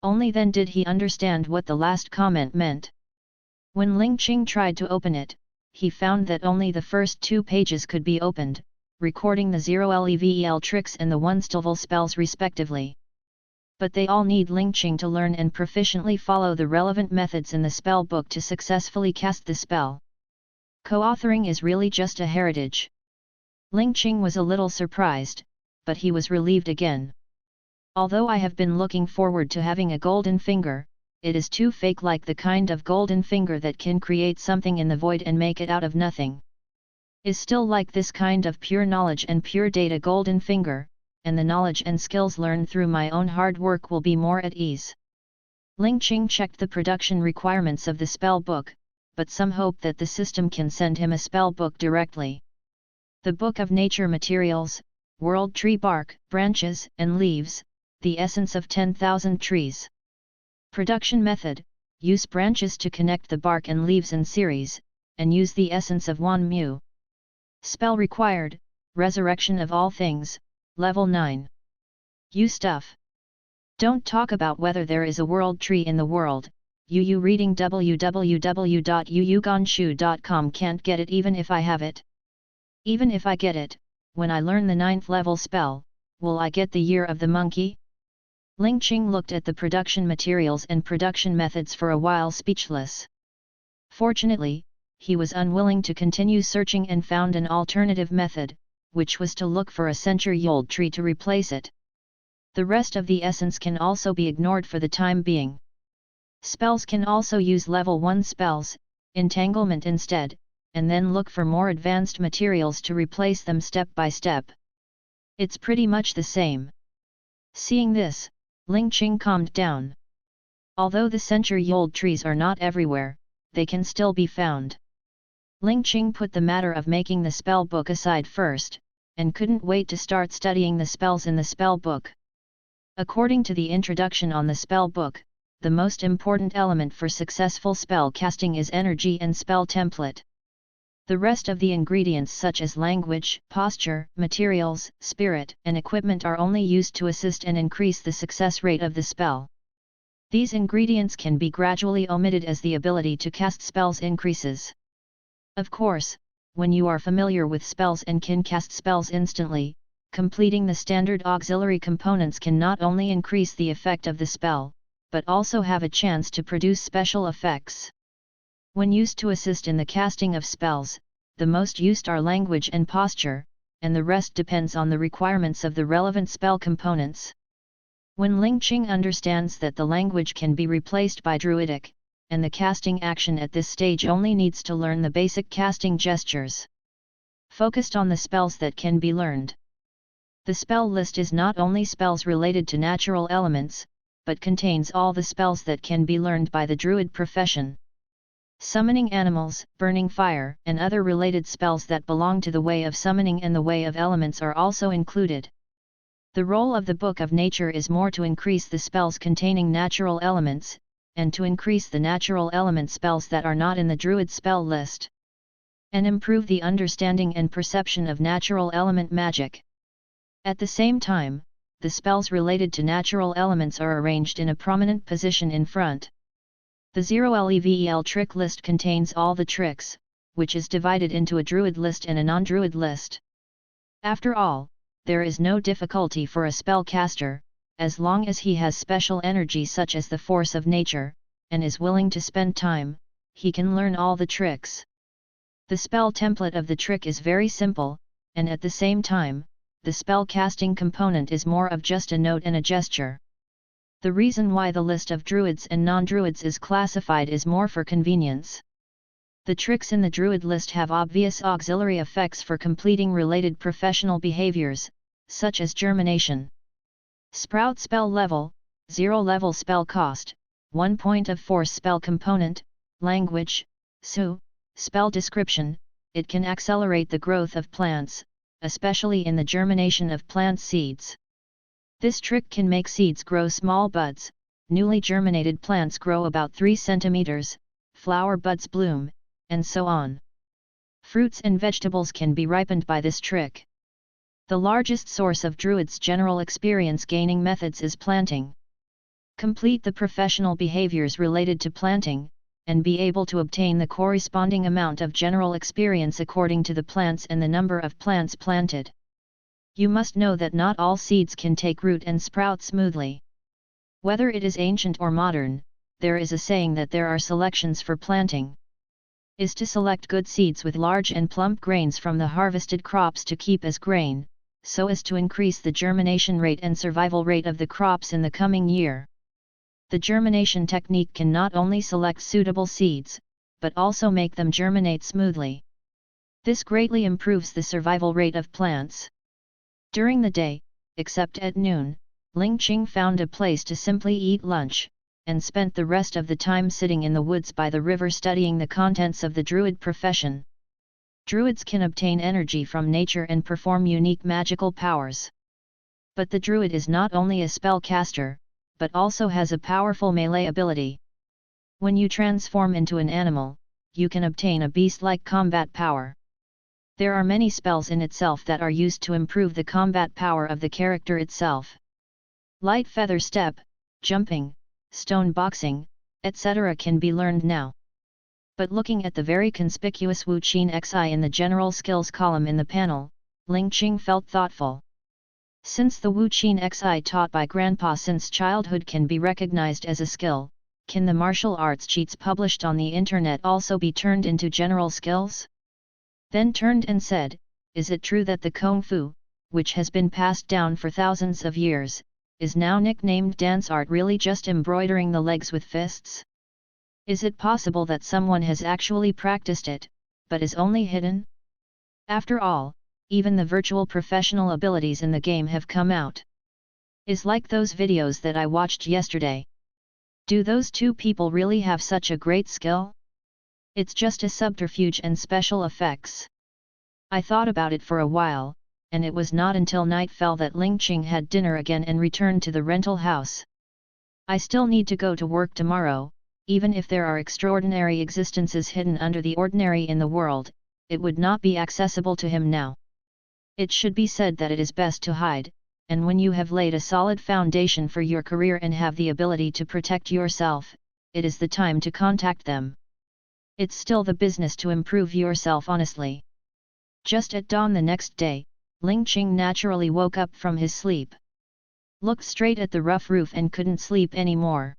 Speaker 1: Only then did he understand what the last comment meant. When Ling Qing tried to open it, he found that only the first 2 pages could be opened, recording the 0 level tricks and the 1 level spells respectively. But they all need Ling Qing to learn and proficiently follow the relevant methods in the spell book to successfully cast the spell. Co-authoring is really just a heritage. Ling Qing was a little surprised, but he was relieved again. Although I have been looking forward to having a golden finger, it is too fake, like the kind of golden finger that can create something in the void and make it out of nothing. Is still like this kind of pure knowledge and pure data golden finger, and the knowledge and skills learned through my own hard work will be more at ease. Ling Qing checked the production requirements of the spell book, but some hope that the system can send him a spell book directly. The Book of Nature materials: world tree bark, branches and leaves, the essence of 10,000 trees. Production method: use branches to connect the bark and leaves in series, and use the essence of 1 mu. Spell required: resurrection of all things, level 9. You stuff. Don't talk about whether there is a world tree in the world. You reading www.yuyuganshu.com can't get it even if I have it. Even if I get it, when I learn the 9th level spell, will I get the Year of the Monkey? Ling Qing looked at the production materials and production methods for a while, speechless. Fortunately, he was unwilling to continue searching and found an alternative method, which was to look for a century-old tree to replace it. The rest of the essence can also be ignored for the time being. Spells can also use level 1 spells, entanglement instead, and then look for more advanced materials to replace them step by step. It's pretty much the same. Seeing this, Ling Qing calmed down. Although the century-old trees are not everywhere, they can still be found. Ling Qing put the matter of making the spell book aside first, and couldn't wait to start studying the spells in the spell book. According to the introduction on the spell book, the most important element for successful spell casting is energy and spell template. The rest of the ingredients such as language, posture, materials, spirit, and equipment are only used to assist and increase the success rate of the spell. These ingredients can be gradually omitted as the ability to cast spells increases. Of course, when you are familiar with spells and can cast spells instantly, completing the standard auxiliary components can not only increase the effect of the spell, but also have a chance to produce special effects. When used to assist in the casting of spells, the most used are language and posture, and the rest depends on the requirements of the relevant spell components. When Ling Qing understands that the language can be replaced by Druidic, and the casting action at this stage only needs to learn the basic casting gestures. Focused on the spells that can be learned. The spell list is not only spells related to natural elements, but contains all the spells that can be learned by the Druid profession. Summoning animals, burning fire, and other related spells that belong to the way of summoning and the way of elements are also included. The role of the Book of Nature is more to increase the spells containing natural elements, and to increase the natural element spells that are not in the Druid spell list. And improve the understanding and perception of natural element magic. At the same time, the spells related to natural elements are arranged in a prominent position in front. The 0level trick list contains all the tricks, which is divided into a Druid list and a non-Druid list. After all, there is no difficulty for a spellcaster, as long as he has special energy such as the force of nature, and is willing to spend time, he can learn all the tricks. The spell template of the trick is very simple, and at the same time, the spell casting component is more of just a note and a gesture. The reason why the list of Druids and non-Druids is classified is more for convenience. The tricks in the Druid list have obvious auxiliary effects for completing related professional behaviors, such as germination. Sprout spell level, 0 level spell cost, 1 point of force spell component, language, Su, spell description, it can accelerate the growth of plants, especially in the germination of plant seeds. This trick can make seeds grow small buds, newly germinated plants grow about 3 cm, flower buds bloom, and so on. Fruits and vegetables can be ripened by this trick. The largest source of Druid's general experience gaining methods is planting. Complete the professional behaviors related to planting, and be able to obtain the corresponding amount of general experience according to the plants and the number of plants planted. You must know that not all seeds can take root and sprout smoothly. Whether it is ancient or modern, there is a saying that there are selections for planting. Is to select good seeds with large and plump grains from the harvested crops to keep as grain, so as to increase the germination rate and survival rate of the crops in the coming year. The germination technique can not only select suitable seeds, but also make them germinate smoothly. This greatly improves the survival rate of plants. During the day, except at noon, Ling Qing found a place to simply eat lunch, and spent the rest of the time sitting in the woods by the river studying the contents of the Druid profession. Druids can obtain energy from nature and perform unique magical powers. But the Druid is not only a spellcaster, but also has a powerful melee ability. When you transform into an animal, you can obtain a beast-like combat power. There are many spells in itself that are used to improve the combat power of the character itself. Light feather step, jumping, stone boxing, etc. can be learned now. But looking at the very conspicuous Wu Qin Xi in the general skills column in the panel, Ling Qing felt thoughtful. Since the Wu Qin Xi taught by Grandpa since childhood can be recognized as a skill, can the martial arts cheats published on the internet also be turned into general skills? Then turned and said, is it true that the Kung Fu, which has been passed down for thousands of years, is now nicknamed dance art really just embroidering the legs with fists? Is it possible that someone has actually practiced it, but is only hidden? After all, even the virtual professional abilities in the game have come out. Is like those videos that I watched yesterday. Do those two people really have such a great skill? It's just a subterfuge and special effects. I thought about it for a while, and it was not until night fell that Ling Qing had dinner again and returned to the rental house. I still need to go to work tomorrow, even if there are extraordinary existences hidden under the ordinary in the world, it would not be accessible to him now. It should be said that it is best to hide, and when you have laid a solid foundation for your career and have the ability to protect yourself, it is the time to contact them. It's still the business to improve yourself honestly. Just at dawn the next day, Ling Qing naturally woke up from his sleep. Looked straight at the rough roof and couldn't sleep anymore.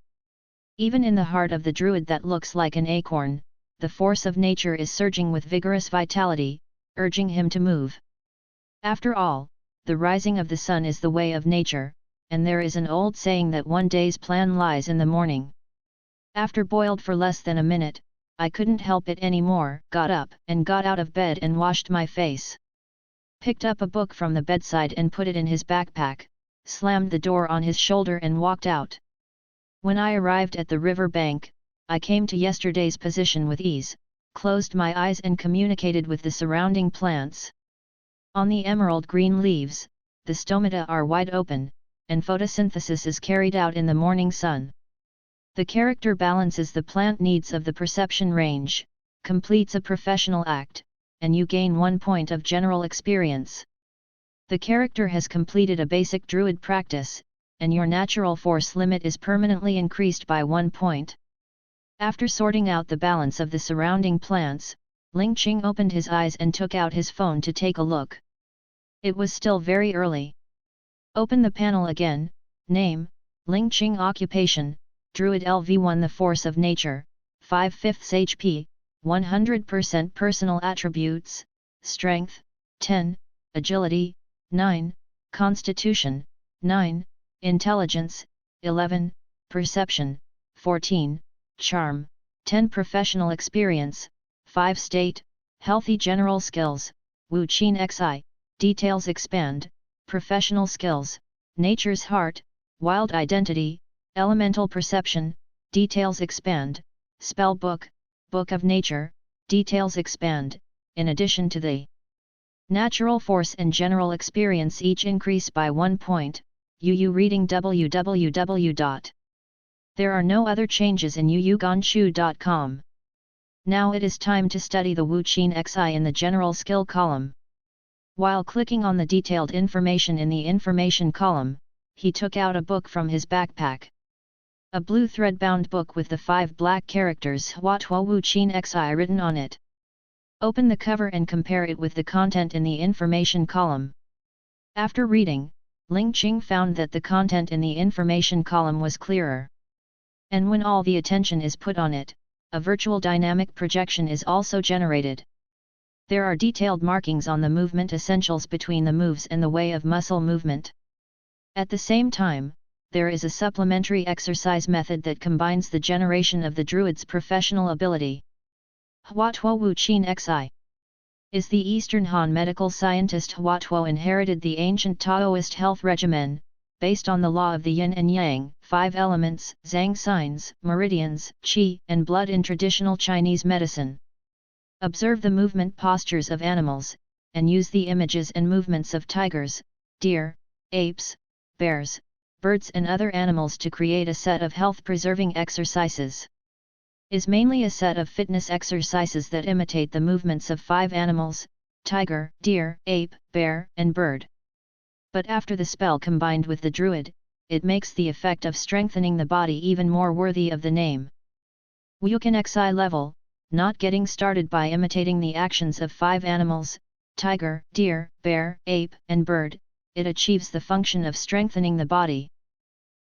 Speaker 1: Even in the heart of the Druid that looks like an acorn, the force of nature is surging with vigorous vitality, urging him to move. After all, the rising of the sun is the way of nature, and there is an old saying that one day's plan lies in the morning. After boiled for less than a minute, I couldn't help it anymore, got up and got out of bed and washed my face. Picked up a book from the bedside and put it in his backpack, slammed the door on his shoulder and walked out. When I arrived at the river bank, I came to yesterday's position with ease, closed my eyes and communicated with the surrounding plants. On the emerald green leaves, the stomata are wide open, and photosynthesis is carried out in the morning sun. The character balances the plant needs of the perception range, completes a professional act, and you gain 1 point of general experience. The character has completed a basic Druid practice, and your natural force limit is permanently increased by 1 point. After sorting out the balance of the surrounding plants, Ling Qing opened his eyes and took out his phone to take a look. It was still very early. Open the panel again. Name, Ling Qing. Occupation, Druid. LV1. The force of nature, 5/5 HP, 100% personal attributes, strength, 10, agility, 9, constitution, 9, intelligence, 11, perception, 14, charm, 10. Professional experience, 5. State, healthy. General skills, Wu Qin Xi, details expand, professional skills, nature's heart, wild identity, elemental perception, details expand, spell book, book of nature, details expand, in addition to the natural force and general experience each increase by 1 point, UU reading www. There are no other changes in uuganshu.com. Now it is time to study the Wu Qin Xi in the general skill column. While clicking on the detailed information in the information column, he took out a book from his backpack. A blue thread-bound book with the 5 black characters Hua Tua Wu Qin Xi written on it. Open the cover and compare it with the content in the information column. After reading, Ling Qing found that the content in the information column was clearer. And when all the attention is put on it, a virtual dynamic projection is also generated. There are detailed markings on the movement essentials between the moves and the way of muscle movement. At the same time, there is a supplementary exercise method that combines the generation of the Druid's professional ability. Hua Tuo Wu Qin Xi is the Eastern Han medical scientist. Hua Tuo inherited the ancient Taoist health regimen, based on the law of the yin and yang, 5 elements, zhang signs, meridians, qi, and blood in traditional Chinese medicine. Observe the movement postures of animals, and use the images and movements of tigers, deer, apes, bears, birds and other animals to create a set of health-preserving exercises. Is mainly a set of fitness exercises that imitate the movements of 5 animals, tiger, deer, ape, bear, and bird. But after the spell combined with the Druid, it makes the effect of strengthening the body even more worthy of the name. Wukan Xi level, not getting started by imitating the actions of 5 animals, tiger, deer, bear, ape, and bird, it achieves the function of strengthening the body.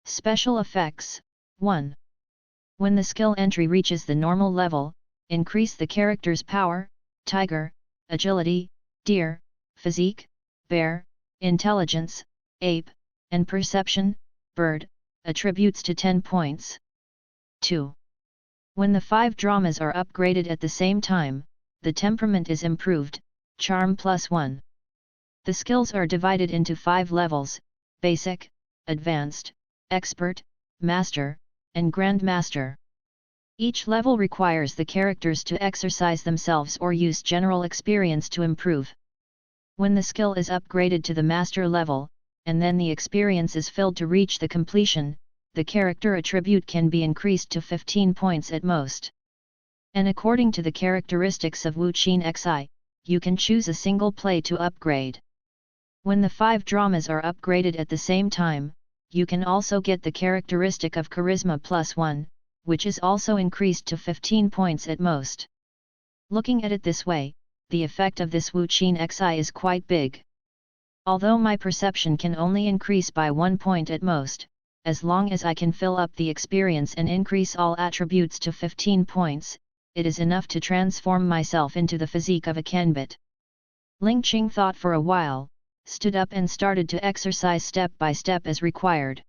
Speaker 1: Special effects, 1. When the skill entry reaches the normal level, increase the character's power, tiger, agility, deer, physique, bear, intelligence, ape, and perception, bird, attributes to 10 points. 2. When the 5 dramas are upgraded at the same time, the temperament is improved, charm +1. The skills are divided into 5 levels, basic, advanced, expert, master, and grandmaster. Each level requires the characters to exercise themselves or use general experience to improve. When the skill is upgraded to the master level, and then the experience is filled to reach the completion, the character attribute can be increased to 15 points at most. And according to the characteristics of Wu Qin Xi, you can choose a single play to upgrade. When the 5 dramas are upgraded at the same time, you can also get the characteristic of Charisma +1, which is also increased to 15 points at most. Looking at it this way, the effect of this Wu Qin Xi is quite big. Although my perception can only increase by 1 point at most, as long as I can fill up the experience and increase all attributes to 15 points, it is enough to transform myself into the physique of a Kanbit. Ling Qing thought for a while, stood up and started to exercise step by step as required.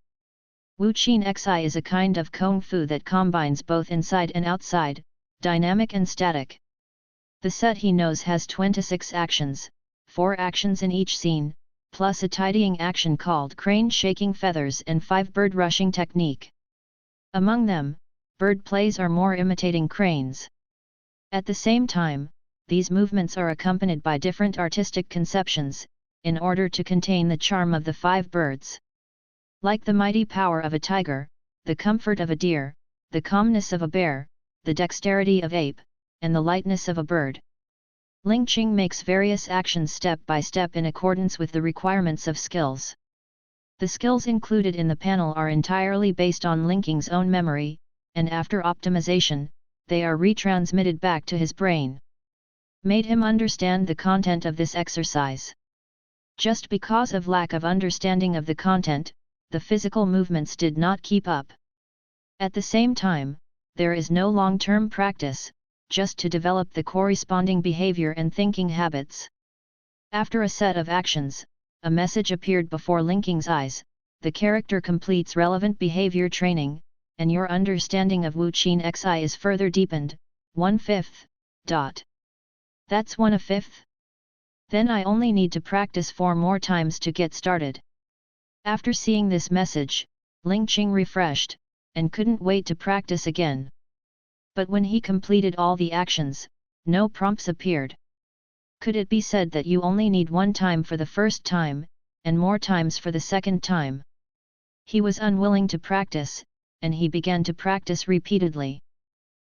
Speaker 1: Wu Qin Xi is a kind of kung fu that combines both inside and outside, dynamic and static. The set he knows has 26 actions, 4 actions in each scene, plus a tidying action called crane shaking feathers and 5 bird rushing technique. Among them, bird plays are more imitating cranes. At the same time, these movements are accompanied by different artistic conceptions, in order to contain the charm of the 5 birds. Like the mighty power of a tiger, the comfort of a deer, the calmness of a bear, the dexterity of ape, and the lightness of a bird. Ling Qing makes various actions step by step in accordance with the requirements of skills. The skills included in the panel are entirely based on Ling Qing's own memory, and after optimization, they are retransmitted back to his brain. Made him understand the content of this exercise. Just because of lack of understanding of the content, the physical movements did not keep up. At the same time, there is no long-term practice, just to develop the corresponding behavior and thinking habits. After a set of actions, a message appeared before Ling Qing's eyes, the character completes relevant behavior training, and your understanding of Wu Qin Xi is further deepened, 1/5. That's 1/5? Then I only need to practice 4 more times to get started. After seeing this message, Ling Qing refreshed, and couldn't wait to practice again. But when he completed all the actions, no prompts appeared. Could it be said that you only need 1 time for the first time, and more times for the second time? He was unwilling to practice, and he began to practice repeatedly.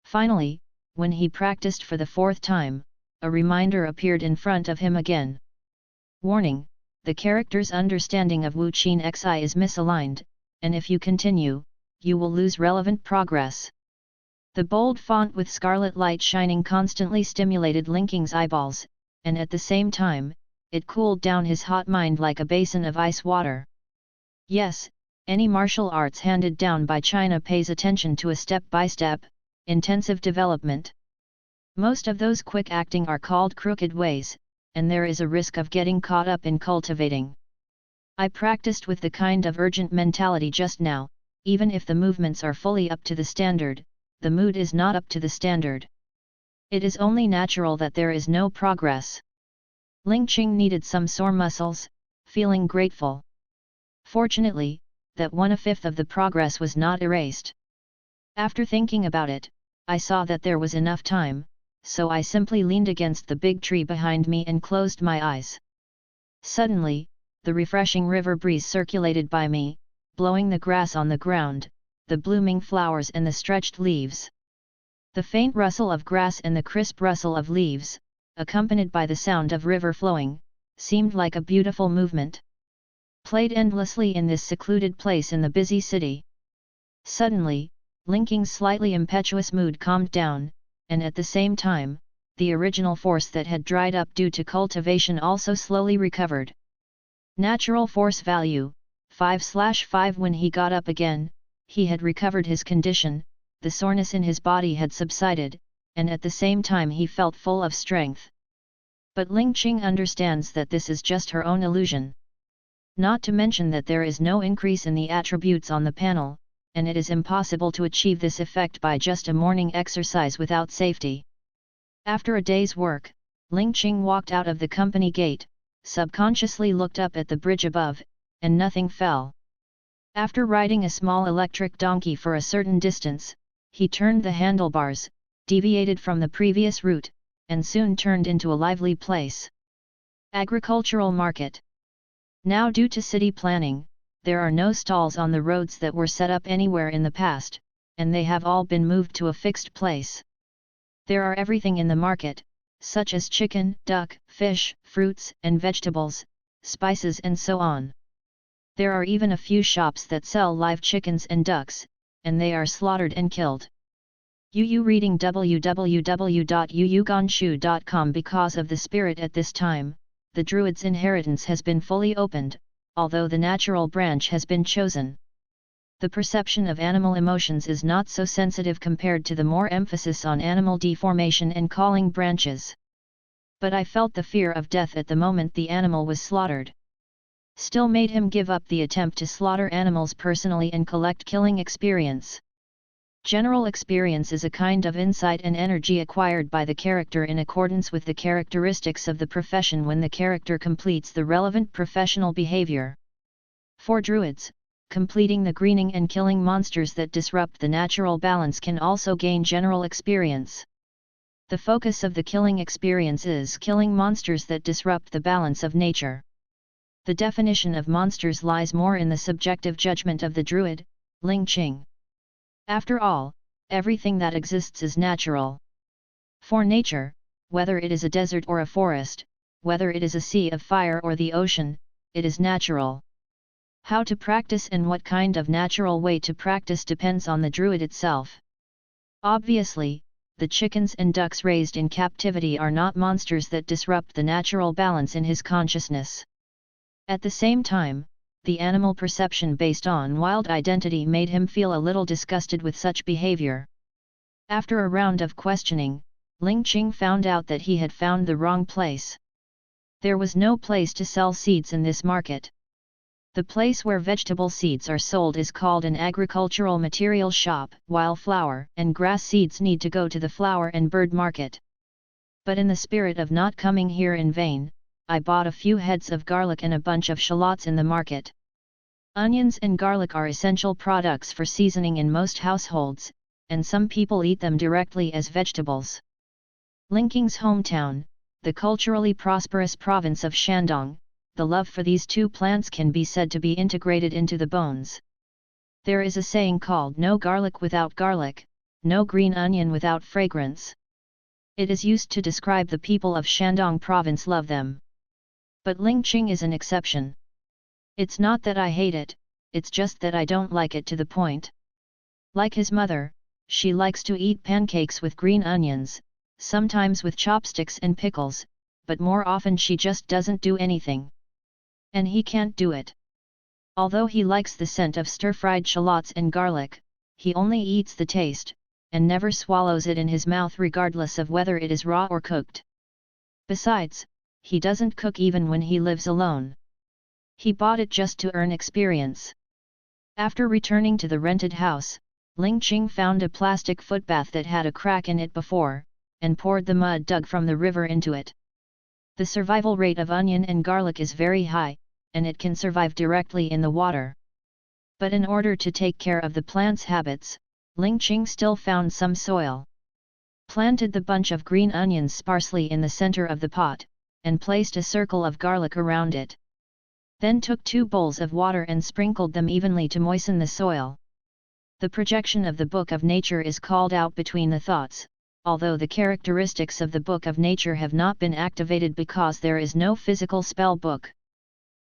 Speaker 1: Finally, when he practiced for the 4th time, a reminder appeared in front of him again. Warning: the character's understanding of Wu Qin Xi is misaligned, and if you continue, you will lose relevant progress. The bold font with scarlet light shining constantly stimulated Ling Qing's eyeballs, and at the same time, it cooled down his hot mind like a basin of ice water. Yes, any martial arts handed down by China pays attention to a step-by-step, intensive development. Most of those quick acting are called crooked ways, and there is a risk of getting caught up in cultivating. I practiced with the kind of urgent mentality just now, even if the movements are fully up to the standard, the mood is not up to the standard. It is only natural that there is no progress. Ling Qing needed some sore muscles, feeling grateful. Fortunately, that 1/5 of the progress was not erased. After thinking about it, I saw that there was enough time, so I simply leaned against the big tree behind me and closed my eyes. Suddenly, the refreshing river breeze circulated by me, blowing the grass on the ground, the blooming flowers and the stretched leaves. The faint rustle of grass and the crisp rustle of leaves, accompanied by the sound of river flowing, seemed like a beautiful movement. Played endlessly in this secluded place in the busy city. Suddenly, Ling Qing's slightly impetuous mood calmed down, and at the same time, the original force that had dried up due to cultivation also slowly recovered. Natural force value, 5/5. When he got up again, he had recovered his condition, the soreness in his body had subsided, and at the same time he felt full of strength. But Ling Qing understands that this is just her own illusion. Not to mention that there is no increase in the attributes on the panel, and it is impossible to achieve this effect by just a morning exercise without safety. After a day's work, Ling Qing walked out of the company gate, subconsciously looked up at the bridge above, and nothing fell. After riding a small electric donkey for a certain distance, he turned the handlebars, deviated from the previous route, and soon turned into a lively place. Agricultural market. Now, due to city planning, there are no stalls on the roads that were set up anywhere in the past, and they have all been moved to a fixed place. There are everything in the market, such as chicken, duck, fish, fruits and vegetables, spices and so on. There are even a few shops that sell live chickens and ducks, and they are slaughtered and killed. Yu reading www.yuyuganshu.com. Because of the spirit at this time, the Druid's inheritance has been fully opened, although the natural branch has been chosen. The perception of animal emotions is not so sensitive compared to the more emphasis on animal deformation and calling branches. But I felt the fear of death at the moment the animal was slaughtered. Still made him give up the attempt to slaughter animals personally and collect killing experience. General experience is a kind of insight and energy acquired by the character in accordance with the characteristics of the profession when the character completes the relevant professional behavior. For Druids, completing the greening and killing monsters that disrupt the natural balance can also gain general experience. The focus of the killing experience is killing monsters that disrupt the balance of nature. The definition of monsters lies more in the subjective judgment of the Druid, Ling Qing. After all, everything that exists is natural. For nature, whether it is a desert or a forest, whether it is a sea of fire or the ocean, it is natural. How to practice and what kind of natural way to practice depends on the Druid itself. Obviously, the chickens and ducks raised in captivity are not monsters that disrupt the natural balance in his consciousness. At the same time, the animal perception based on wild identity made him feel a little disgusted with such behavior. After a round of questioning, Ling Qing found out that he had found the wrong place. There was no place to sell seeds in this market. The place where vegetable seeds are sold is called an agricultural material shop, while flower and grass seeds need to go to the flower and bird market. But in the spirit of not coming here in vain, I bought a few heads of garlic and a bunch of shallots in the market. Onions and garlic are essential products for seasoning in most households, and some people eat them directly as vegetables. Ling Qing's hometown, the culturally prosperous province of Shandong, the love for these two plants can be said to be integrated into the bones. There is a saying called "no garlic without garlic, no green onion without fragrance." It is used to describe the people of Shandong province love them. But Ling Qing is an exception. It's not that I hate it, it's just that I don't like it to the point. Like his mother, she likes to eat pancakes with green onions, sometimes with chopsticks and pickles, but more often she just doesn't do anything. And he can't do it. Although he likes the scent of stir-fried shallots and garlic, he only eats the taste, and never swallows it in his mouth regardless of whether it is raw or cooked. Besides, he doesn't cook even when he lives alone. He bought it just to earn experience. After returning to the rented house, Ling Qing found a plastic footbath that had a crack in it before, and poured the mud dug from the river into it. The survival rate of onion and garlic is very high, and it can survive directly in the water. But in order to take care of the plant's habits, Ling Qing still found some soil. Planted the bunch of green onions sparsely in the center of the pot, and placed a circle of garlic around it. Then took 2 bowls of water and sprinkled them evenly to moisten the soil. The projection of the Book of Nature is called out between the thoughts, although the characteristics of the Book of Nature have not been activated because there is no physical spell book.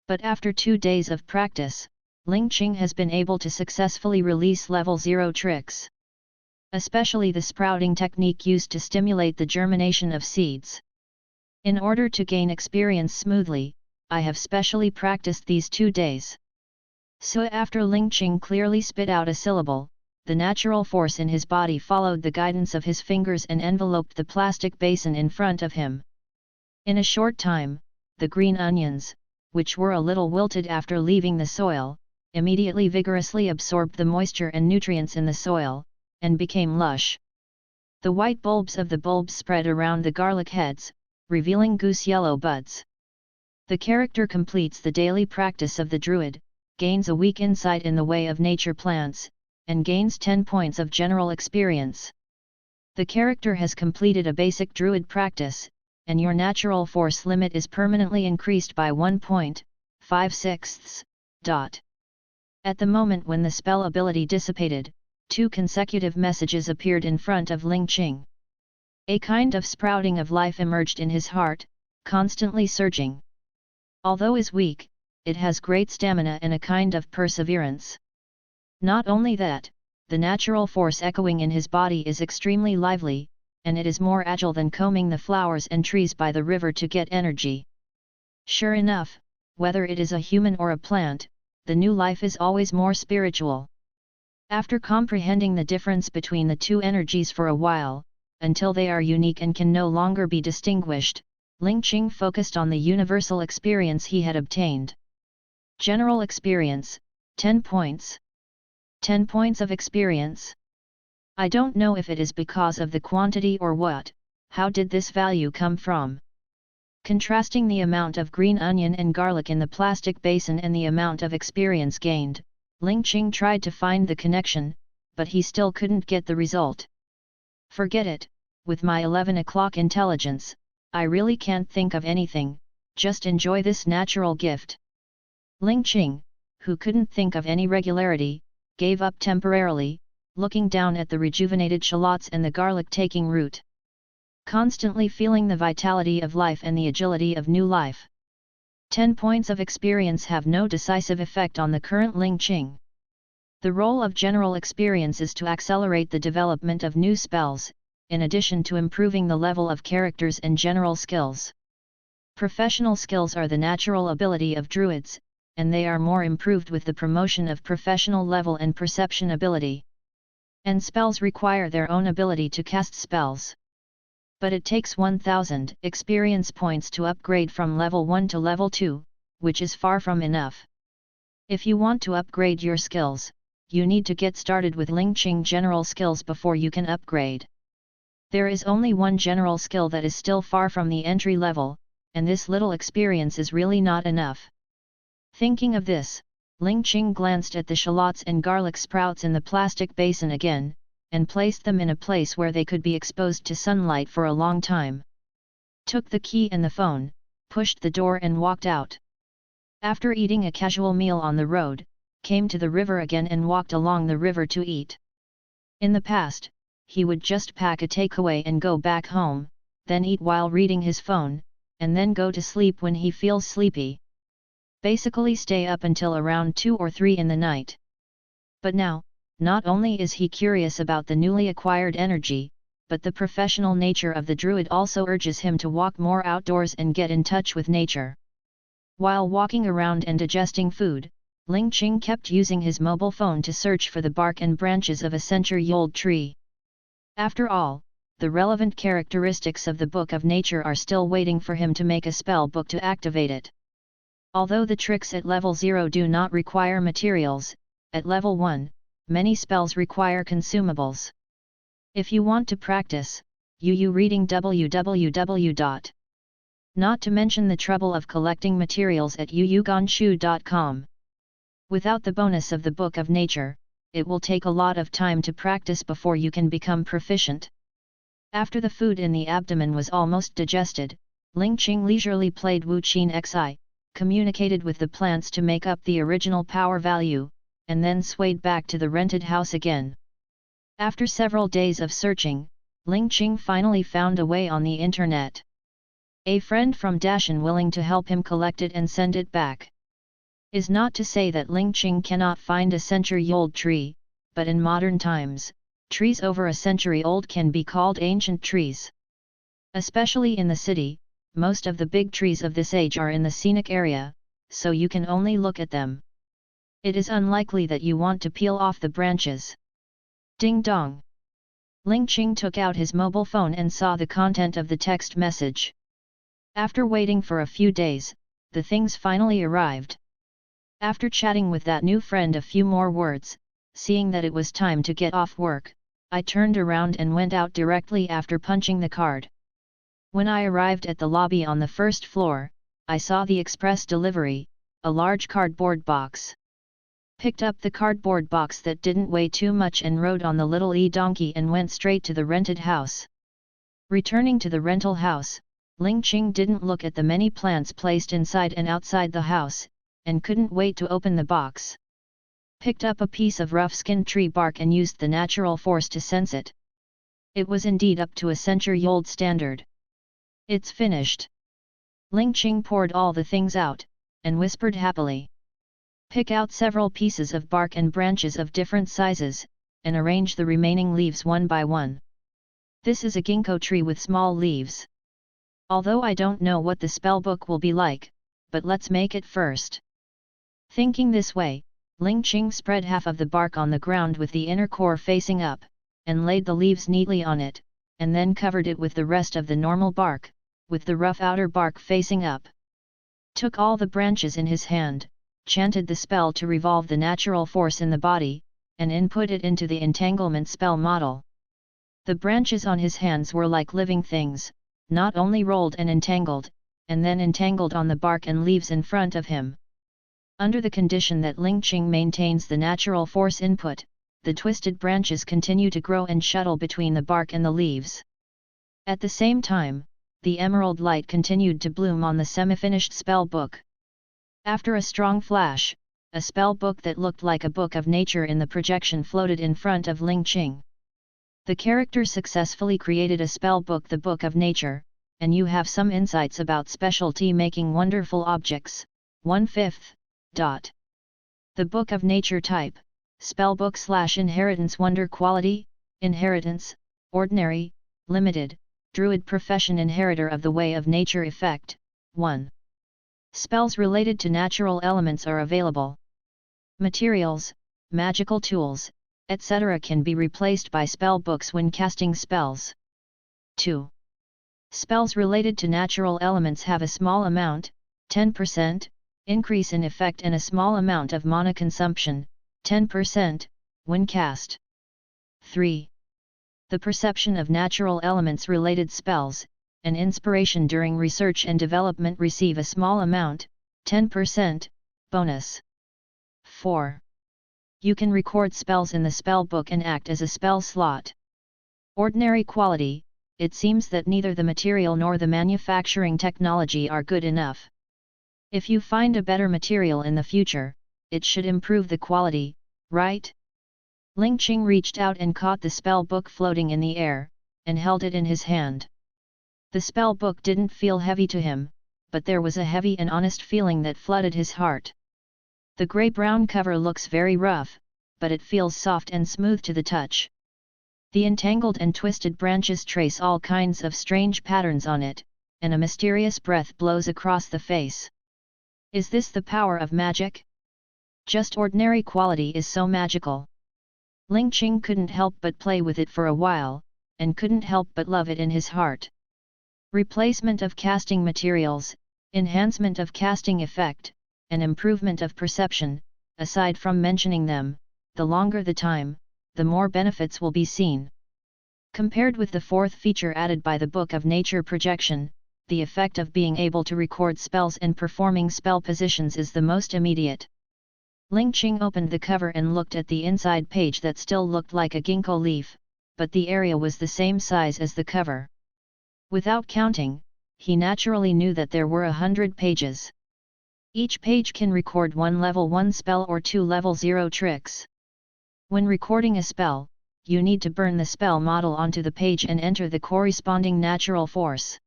Speaker 1: But after 2 days of practice, Ling Qing has been able to successfully release level 0 tricks. Especially the sprouting technique used to stimulate the germination of seeds. In order to gain experience smoothly, I have specially practiced these 2 days. So after Ling Qing clearly spit out a syllable, the natural force in his body followed the guidance of his fingers and enveloped the plastic basin in front of him. In a short time, the green onions, which were a little wilted after leaving the soil, immediately vigorously absorbed the moisture and nutrients in the soil, and became lush. The white bulbs of the bulbs spread around the garlic heads, revealing goose-yellow buds. The character completes the daily practice of the Druid, gains a weak insight in the way of nature plants, and gains 10 points of general experience. The character has completed a basic Druid practice, and your natural force limit is permanently increased by 1.56. At the moment when the spell ability dissipated, 2 consecutive messages appeared in front of Ling Qing. A kind of sprouting of life emerged in his heart, constantly surging. Although is weak, it has great stamina and a kind of perseverance. Not only that, the natural force echoing in his body is extremely lively, and it is more agile than combing the flowers and trees by the river to get energy. Sure enough, whether it is a human or a plant, the new life is always more spiritual. After comprehending the difference between the 2 energies for a while, until they are unique and can no longer be distinguished, Ling Qing focused on the universal experience he had obtained. General experience, 10 points. 10 points of experience. I don't know if it is because of the quantity or what. How did this value come from? Contrasting the amount of green onion and garlic in the plastic basin and the amount of experience gained, Ling Qing tried to find the connection, but he still couldn't get the result. Forget it, with my 11 o'clock intelligence, I really can't think of anything, just enjoy this natural gift. Ling Qing, who couldn't think of any regularity, gave up temporarily, looking down at the rejuvenated shallots and the garlic taking root. constantly feeling the vitality of life and the agility of new life. 10 points of experience have no decisive effect on the current Ling Qing. The role of general experience is to accelerate the development of new spells, in addition to improving the level of characters and general skills. Professional skills are the natural ability of druids, and they are more improved with the promotion of professional level and perception ability. And spells require their own ability to cast spells. But it takes 1000 experience points to upgrade from level 1 to level 2, which is far from enough. If you want to upgrade your skills, you need to get started with Ling Qing general skills before you can upgrade. There is only one general skill that is still far from the entry level, and this little experience is really not enough. Thinking of this, Ling Qing glanced at the shallots and garlic sprouts in the plastic basin again, and placed them in a place where they could be exposed to sunlight for a long time. Took the key and the phone, pushed the door and walked out. After eating a casual meal on the road, came to the river again and walked along the river to eat. In the past, he would just pack a takeaway and go back home, then eat while reading his phone, and then go to sleep when he feels sleepy. Basically stay up until around 2 or 3 in the night. But now, not only is he curious about the newly acquired energy, but the professional nature of the druid also urges him to walk more outdoors and get in touch with nature. While walking around and digesting food, Ling Qing kept using his mobile phone to search for the bark and branches of a century-old tree. After all, the relevant characteristics of the Book of Nature are still waiting for him to make a spell book to activate it. Although the tricks at level 0 do not require materials, at level 1, many spells require consumables. If you want to practice, you reading www. Not to mention the trouble of collecting materials at yuugonshu.com. Without the bonus of the Book of Nature, it will take a lot of time to practice before you can become proficient. After the food in the abdomen was almost digested, Ling Qing leisurely played Wu Qin Xi, communicated with the plants to make up the original power value, and then swayed back to the rented house again. After several days of searching, Ling Qing finally found a way on the internet. A friend from Dashan willing to help him collect it and send it back. Is not to say that Ling Qing cannot find a century-old tree, but in modern times, trees over a century old can be called ancient trees. Especially in the city, most of the big trees of this age are in the scenic area, so you can only look at them. It is unlikely that you want to peel off the branches. Ding dong! Ling Qing took out his mobile phone and saw the content of the text message. After waiting for a few days, the things finally arrived. After chatting with that new friend a few more words, seeing that it was time to get off work, I turned around and went out directly after punching the card. When I arrived at the lobby on the first floor, I saw the express delivery, a large cardboard box. Picked up the cardboard box that didn't weigh too much and rode on the little e-donkey and went straight to the rented house. Returning to the rental house, Ling Qing didn't look at the many plants placed inside and outside the house, and couldn't wait to open the box. Picked up a piece of rough-skinned tree bark and used the natural force to sense it. It was indeed up to a century-old standard. It's finished. Ling Qing poured all the things out, and whispered happily. Pick out several pieces of bark and branches of different sizes, and arrange the remaining leaves one by one. This is a ginkgo tree with small leaves. Although I don't know what the spellbook will be like, but let's make it first. Thinking this way, Ling Qing spread half of the bark on the ground with the inner core facing up, and laid the leaves neatly on it, and then covered it with the rest of the normal bark, with the rough outer bark facing up. Took all the branches in his hand, chanted the spell to revolve the natural force in the body, and input it into the entanglement spell model. The branches on his hands were like living things, not only rolled and entangled, and then entangled on the bark and leaves in front of him. Under the condition that Ling Qing maintains the natural force input, the twisted branches continue to grow and shuttle between the bark and the leaves. At the same time, the emerald light continued to bloom on the semi-finished spell book. After a strong flash, a spell book that looked like a book of nature in the projection floated in front of Ling Qing. The character successfully created a spell book, the Book of Nature, and you have some insights about specialty making wonderful objects. 1/5. The Book of Nature type, spellbook / inheritance. Wonder quality, inheritance, ordinary, limited, Druid profession. Inheritor of the Way of Nature. Effect, 1. Spells related to natural elements are available. Materials, magical tools, etc. can be replaced by spell books when casting spells. 2. Spells related to natural elements have a small amount, 10%, increase in effect and a small amount of mana consumption, 10%, when cast. 3. The perception of natural elements related spells, and inspiration during research and development receive a small amount, 10%, bonus. 4. You can record spells in the spell book and act as a spell slot. Ordinary quality, it seems that neither the material nor the manufacturing technology are good enough. If you find a better material in the future, it should improve the quality, right? Ling Qing reached out and caught the spell book floating in the air, and held it in his hand. The spell book didn't feel heavy to him, but there was a heavy and honest feeling that flooded his heart. The grey-brown cover looks very rough, but it feels soft and smooth to the touch. The entangled and twisted branches trace all kinds of strange patterns on it, and a mysterious breath blows across the face. Is this the power of magic? Just ordinary quality is so magical. Ling Qing couldn't help but play with it for a while, and couldn't help but love it in his heart. Replacement of casting materials, enhancement of casting effect, and improvement of perception, aside from mentioning them, the longer the time, the more benefits will be seen. Compared with the fourth feature added by the Book of Nature, projection, the effect of being able to record spells and performing spell positions is the most immediate. Ling Qing opened the cover and looked at the inside page that still looked like a ginkgo leaf, but the area was the same size as the cover. Without counting, he naturally knew that there were 100 pages. Each page can record one level 1 spell or 2 level 0 tricks. When recording a spell, you need to burn the spell model onto the page and enter the corresponding natural force.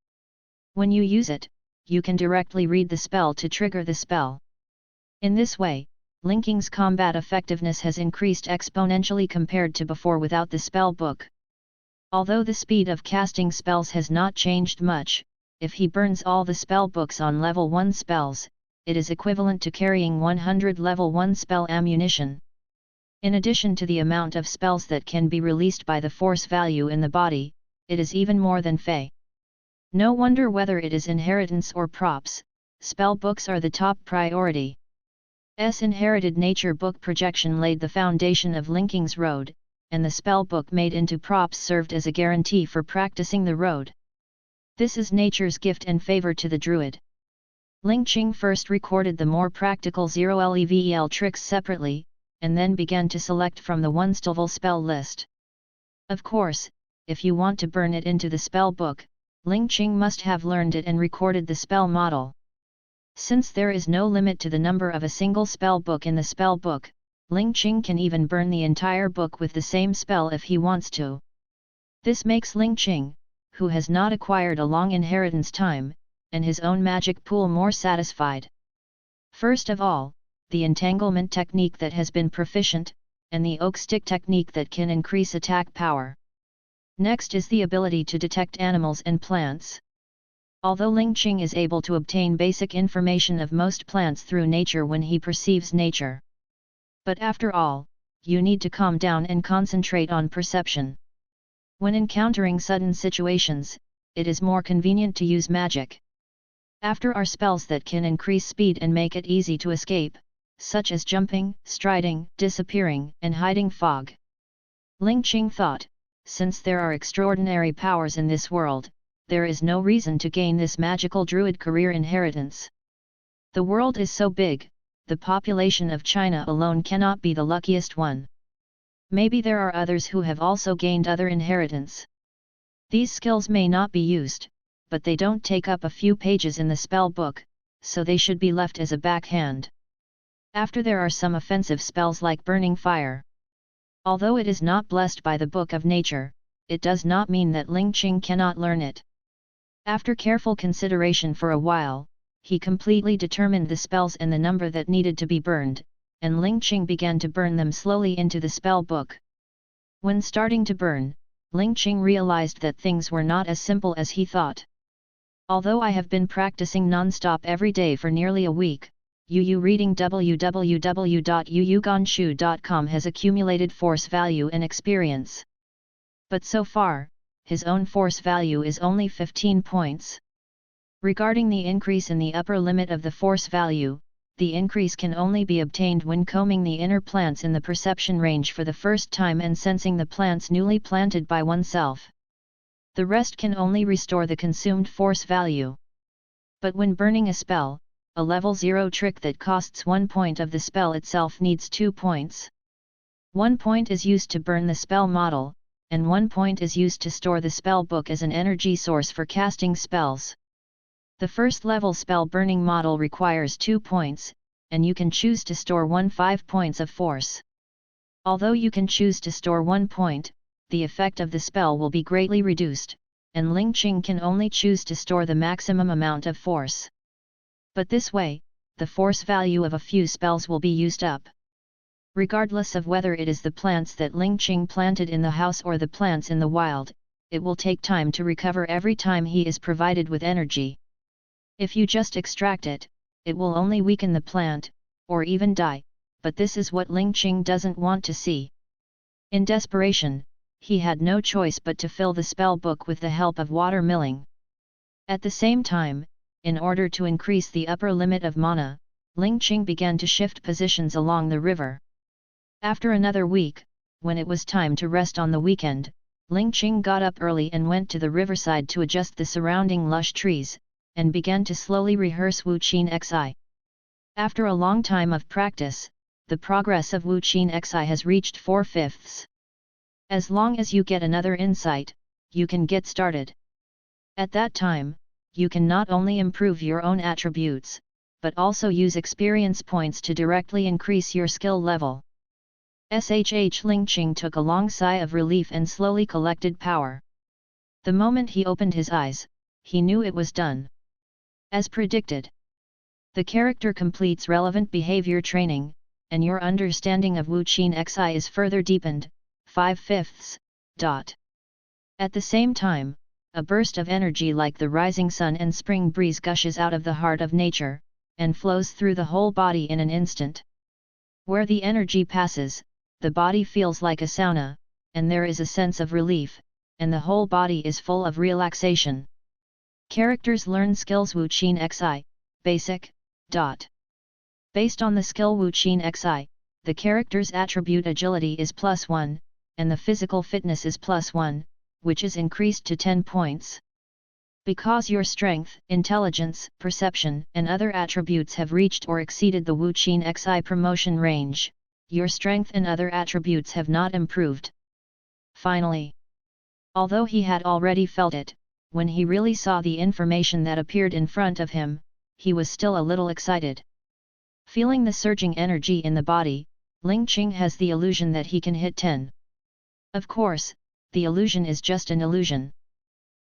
Speaker 1: When you use it, you can directly read the spell to trigger the spell. In this way, Ling Qing's combat effectiveness has increased exponentially compared to before without the spell book. Although the speed of casting spells has not changed much, if he burns all the spell books on level 1 spells, it is equivalent to carrying 100 level 1 spell ammunition. In addition to the amount of spells that can be released by the force value in the body, it is even more than Fey. No wonder whether it is inheritance or props, spell books are the top priority. Inherited nature book projection laid the foundation of Ling Qing's road, and the spell book made into props served as a guarantee for practicing the road. This is nature's gift and favor to the Druid. Ling Qing first recorded the more practical 0 level tricks separately, and then began to select from the 1 level spell list. Of course, if you want to burn it into the spell book, Ling Qing must have learned it and recorded the spell model. Since there is no limit to the number of a single spell book in the spell book, Ling Qing can even burn the entire book with the same spell if he wants to. This makes Ling Qing, who has not acquired a long inheritance time, and his own magic pool more satisfied. First of all, the entanglement technique that has been proficient, and the oak stick technique that can increase attack power. Next is the ability to detect animals and plants. Although Ling Qing is able to obtain basic information of most plants through nature when he perceives nature. But after all, you need to calm down and concentrate on perception. When encountering sudden situations, it is more convenient to use magic. After are spells that can increase speed and make it easy to escape, such as jumping, striding, disappearing, and hiding fog. Ling Qing thought, since there are extraordinary powers in this world, there is no reason to gain this magical Druid career inheritance. The world is so big, the population of China alone cannot be the luckiest one. Maybe there are others who have also gained other inheritance. These skills may not be used, but they don't take up a few pages in the spell book, so they should be left as a backhand. After there are some offensive spells like burning fire. Although it is not blessed by the Book of Nature, it does not mean that Ling Qing cannot learn it. After careful consideration for a while, he completely determined the spells and the number that needed to be burned, and Ling Qing began to burn them slowly into the spell book. When starting to burn, Ling Qing realized that things were not as simple as he thought. Although I have been practicing non-stop every day for nearly a week, Yu reading www.yuyuganshu.com has accumulated force value and experience. But so far, his own force value is only 15 points. Regarding the increase in the upper limit of the force value, the increase can only be obtained when combing the inner plants in the perception range for the first time and sensing the plants newly planted by oneself. The rest can only restore the consumed force value. But when burning a spell, a level 0 trick that costs 1 point of the spell itself needs 2 points. 1 point is used to burn the spell model, and 1 point is used to store the spell book as an energy source for casting spells. The first level spell burning model requires 2 points, and you can choose to store 5 points of force. Although you can choose to store 1 point, the effect of the spell will be greatly reduced, and Ling Qing can only choose to store the maximum amount of force. But this way, the force value of a few spells will be used up. Regardless of whether it is the plants that Ling Qing planted in the house or the plants in the wild, it will take time to recover every time he is provided with energy. If you just extract it, it will only weaken the plant, or even die, but this is what Ling Qing doesn't want to see. In desperation, he had no choice but to fill the spell book with the help of water milling. At the same time, in order to increase the upper limit of mana, Ling Qing began to shift positions along the river. After another week, when it was time to rest on the weekend, Ling Qing got up early and went to the riverside to adjust the surrounding lush trees, and began to slowly rehearse Wu Qin Xi. After a long time of practice, the progress of Wu Qin Xi has reached 4/5. As long as you get another insight, you can get started. At that time, you can not only improve your own attributes, but also use experience points to directly increase your skill level. Ling Qing took a long sigh of relief and slowly collected power. The moment he opened his eyes, he knew it was done. As predicted, the character completes relevant behavior training, and your understanding of Wu Qin Xi is further deepened, 5/5. At the same time, a burst of energy like the rising sun and spring breeze gushes out of the heart of nature, and flows through the whole body in an instant. Where the energy passes, the body feels like a sauna, and there is a sense of relief, and the whole body is full of relaxation. Characters learn skills Wu Qin Xi, basic. Based on the skill Wu Qin Xi, the character's attribute agility is +1, and the physical fitness is +1, which is increased to 10 points. Because your strength, intelligence, perception, and other attributes have reached or exceeded the Wu Qin Xi promotion range, your strength and other attributes have not improved. Finally, although he had already felt it, when he really saw the information that appeared in front of him, he was still a little excited. Feeling the surging energy in the body, Ling Qing has the illusion that he can hit 10. Of course, the illusion is just an illusion.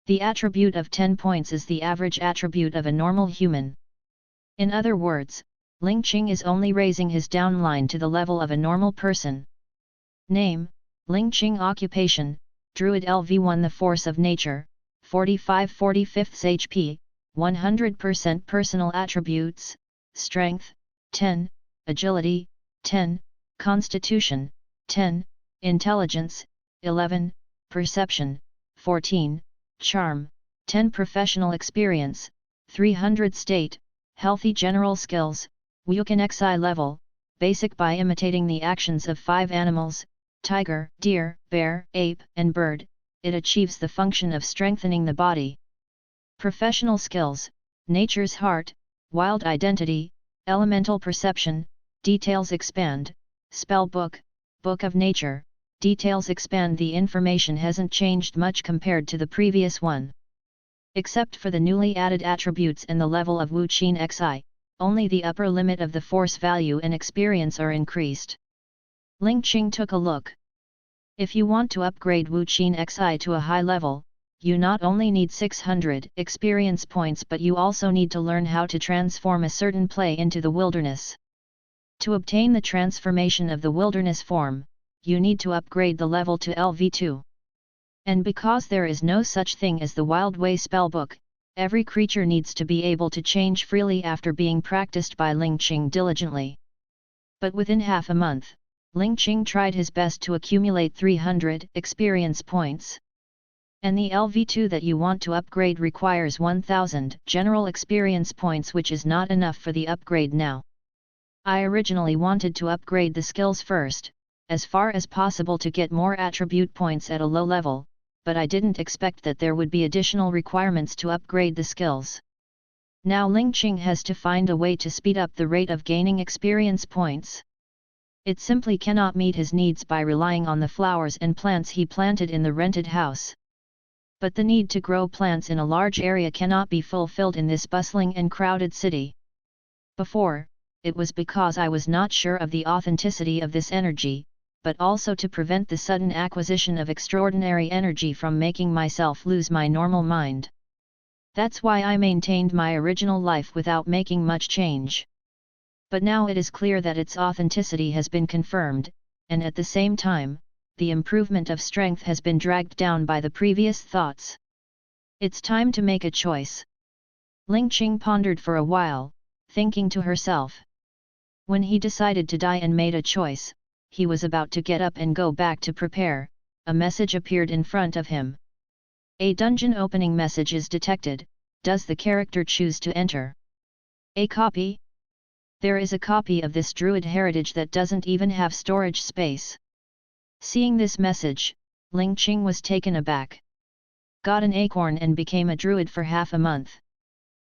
Speaker 1: The attribute of 10 points is the average attribute of a normal human. In other words, Ling Qing is only raising his downline to the level of a normal person. Name, Ling Qing. Occupation, Druid. LV1. The force of nature, 45/45 HP, 100%. Personal attributes, strength, 10, agility, 10, constitution, 10, intelligence, 11, perception, 14, charm, 10. Professional experience, 300. State, healthy. General skills, Wu Qin Xi level, basic. By imitating the actions of 5 animals, tiger, deer, bear, ape, and bird, it achieves the function of strengthening the body. Professional skills, nature's heart, wild identity, elemental perception, details expand, spell book, book of nature, details expand. The information hasn't changed much compared to the previous one. Except for the newly added attributes and the level of Wu Qin Xi, only the upper limit of the force value and experience are increased. Ling Qing took a look. If you want to upgrade Wu Qin Xi to a high level, you not only need 600 experience points but you also need to learn how to transform a certain play into the wilderness. To obtain the transformation of the wilderness form, you need to upgrade the level to LV2. And because there is no such thing as the Wild Way spellbook, every creature needs to be able to change freely after being practiced by Ling Qing diligently. But within half a month, Ling Qing tried his best to accumulate 300 experience points. And the LV2 that you want to upgrade requires 1000 general experience points, which is not enough for the upgrade now. I originally wanted to upgrade the skills first, as far as possible to get more attribute points at a low level, but I didn't expect that there would be additional requirements to upgrade the skills. Now Ling Qing has to find a way to speed up the rate of gaining experience points. It simply cannot meet his needs by relying on the flowers and plants he planted in the rented house. But the need to grow plants in a large area cannot be fulfilled in this bustling and crowded city. Before, it was because I was not sure of the authenticity of this energy, but also to prevent the sudden acquisition of extraordinary energy from making myself lose my normal mind. That's why I maintained my original life without making much change. But now it is clear that its authenticity has been confirmed, and at the same time, the improvement of strength has been dragged down by the previous thoughts. It's time to make a choice. Ling Qing pondered for a while, thinking to herself. When he decided to die and made a choice, he was about to get up and go back to prepare, a message appeared in front of him. A dungeon opening message is detected. Does the character choose to enter? A copy? There is a copy of this Druid heritage that doesn't even have storage space. Seeing this message, Ling Qing was taken aback. Got an acorn and became a Druid for half a month.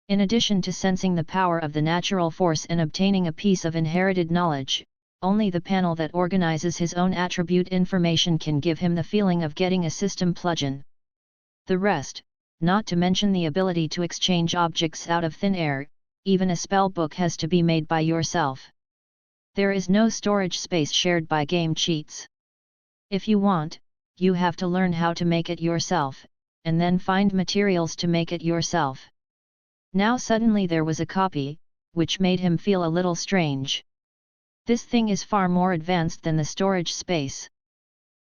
Speaker 1: In addition to sensing the power of the natural force and obtaining a piece of inherited knowledge, only the panel that organizes his own attribute information can give him the feeling of getting a system plugin. The rest, not to mention the ability to exchange objects out of thin air, even a spell book has to be made by yourself. There is no storage space shared by game cheats. If you want, you have to learn how to make it yourself, and then find materials to make it yourself. Now suddenly there was a copy, which made him feel a little strange. This thing is far more advanced than the storage space.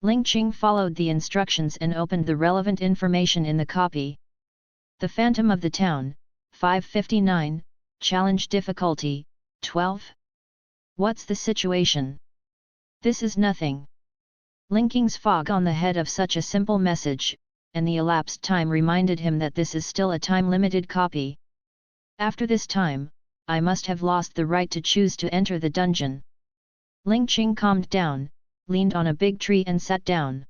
Speaker 1: Ling Qing followed the instructions and opened the relevant information in the copy. The Phantom of the Town, 559, Challenge Difficulty, 12. What's the situation? This is nothing. Ling Qing's fog on the head of such a simple message, and the elapsed time reminded him that this is still a time-limited copy. After this time, I must have lost the right to choose to enter the dungeon. Ling Qing calmed down, leaned on a big tree and sat down.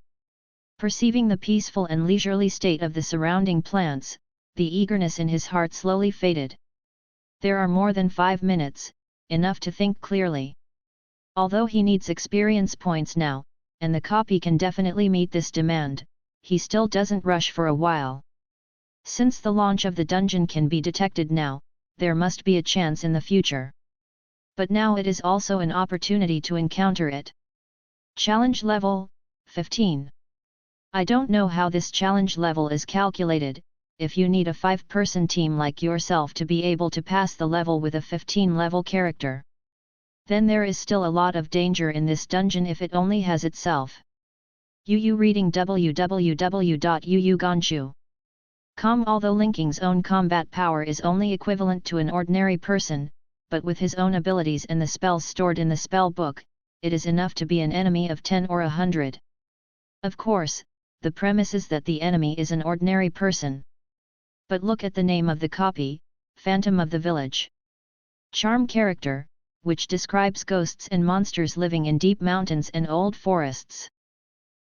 Speaker 1: Perceiving the peaceful and leisurely state of the surrounding plants, the eagerness in his heart slowly faded. There are more than 5 minutes, enough to think clearly. Although he needs experience points now, and the copy can definitely meet this demand, he still doesn't rush for a while. Since the launch of the dungeon can be detected now, there must be a chance in the future. But now it is also an opportunity to encounter it. Challenge level, 15. I don't know how this challenge level is calculated. If you need a 5-person team like yourself to be able to pass the level with a 15-level character, then there is still a lot of danger in this dungeon if it only has itself. UU reading www.uuganshu.com. Although Ling Qing's own combat power is only equivalent to an ordinary person, but with his own abilities and the spells stored in the spell book, it is enough to be an enemy of 10 or 100. Of course, the premise is that the enemy is an ordinary person. But look at the name of the copy, Phantom of the Village. Charm character, which describes ghosts and monsters living in deep mountains and old forests.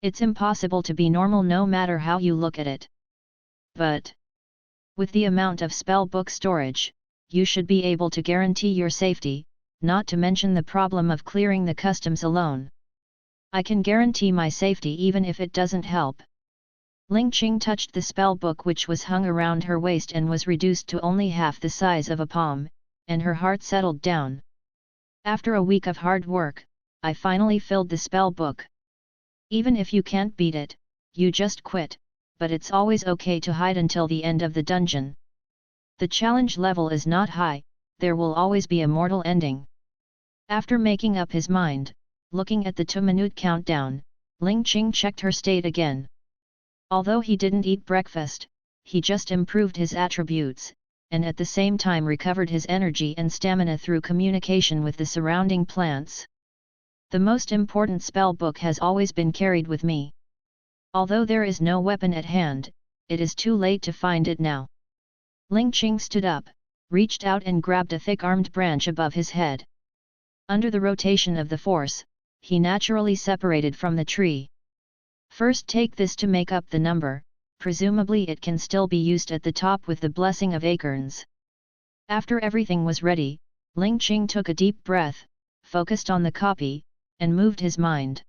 Speaker 1: It's impossible to be normal no matter how you look at it. But with the amount of spell book storage, you should be able to guarantee your safety, not to mention the problem of clearing the customs alone. I can guarantee my safety even if it doesn't help. Ling Qing touched the spell book which was hung around her waist and was reduced to only half the size of a palm, and her heart settled down. After a week of hard work, I finally filled the spell book. Even if you can't beat it, you just quit, but it's always okay to hide until the end of the dungeon. The challenge level is not high, there will always be a mortal ending. After making up his mind, looking at the 2-minute countdown, Ling Qing checked her state again. Although he didn't eat breakfast, he just improved his attributes, and at the same time recovered his energy and stamina through communication with the surrounding plants. The most important spell book has always been carried with me. Although there is no weapon at hand, it is too late to find it now. Ling Qing stood up, reached out and grabbed a thick-armed branch above his head. Under the rotation of the force, he naturally separated from the tree. First take this to make up the number, presumably it can still be used at the top with the blessing of acorns. After everything was ready, Ling Qing took a deep breath, focused on the copy, and moved his mind.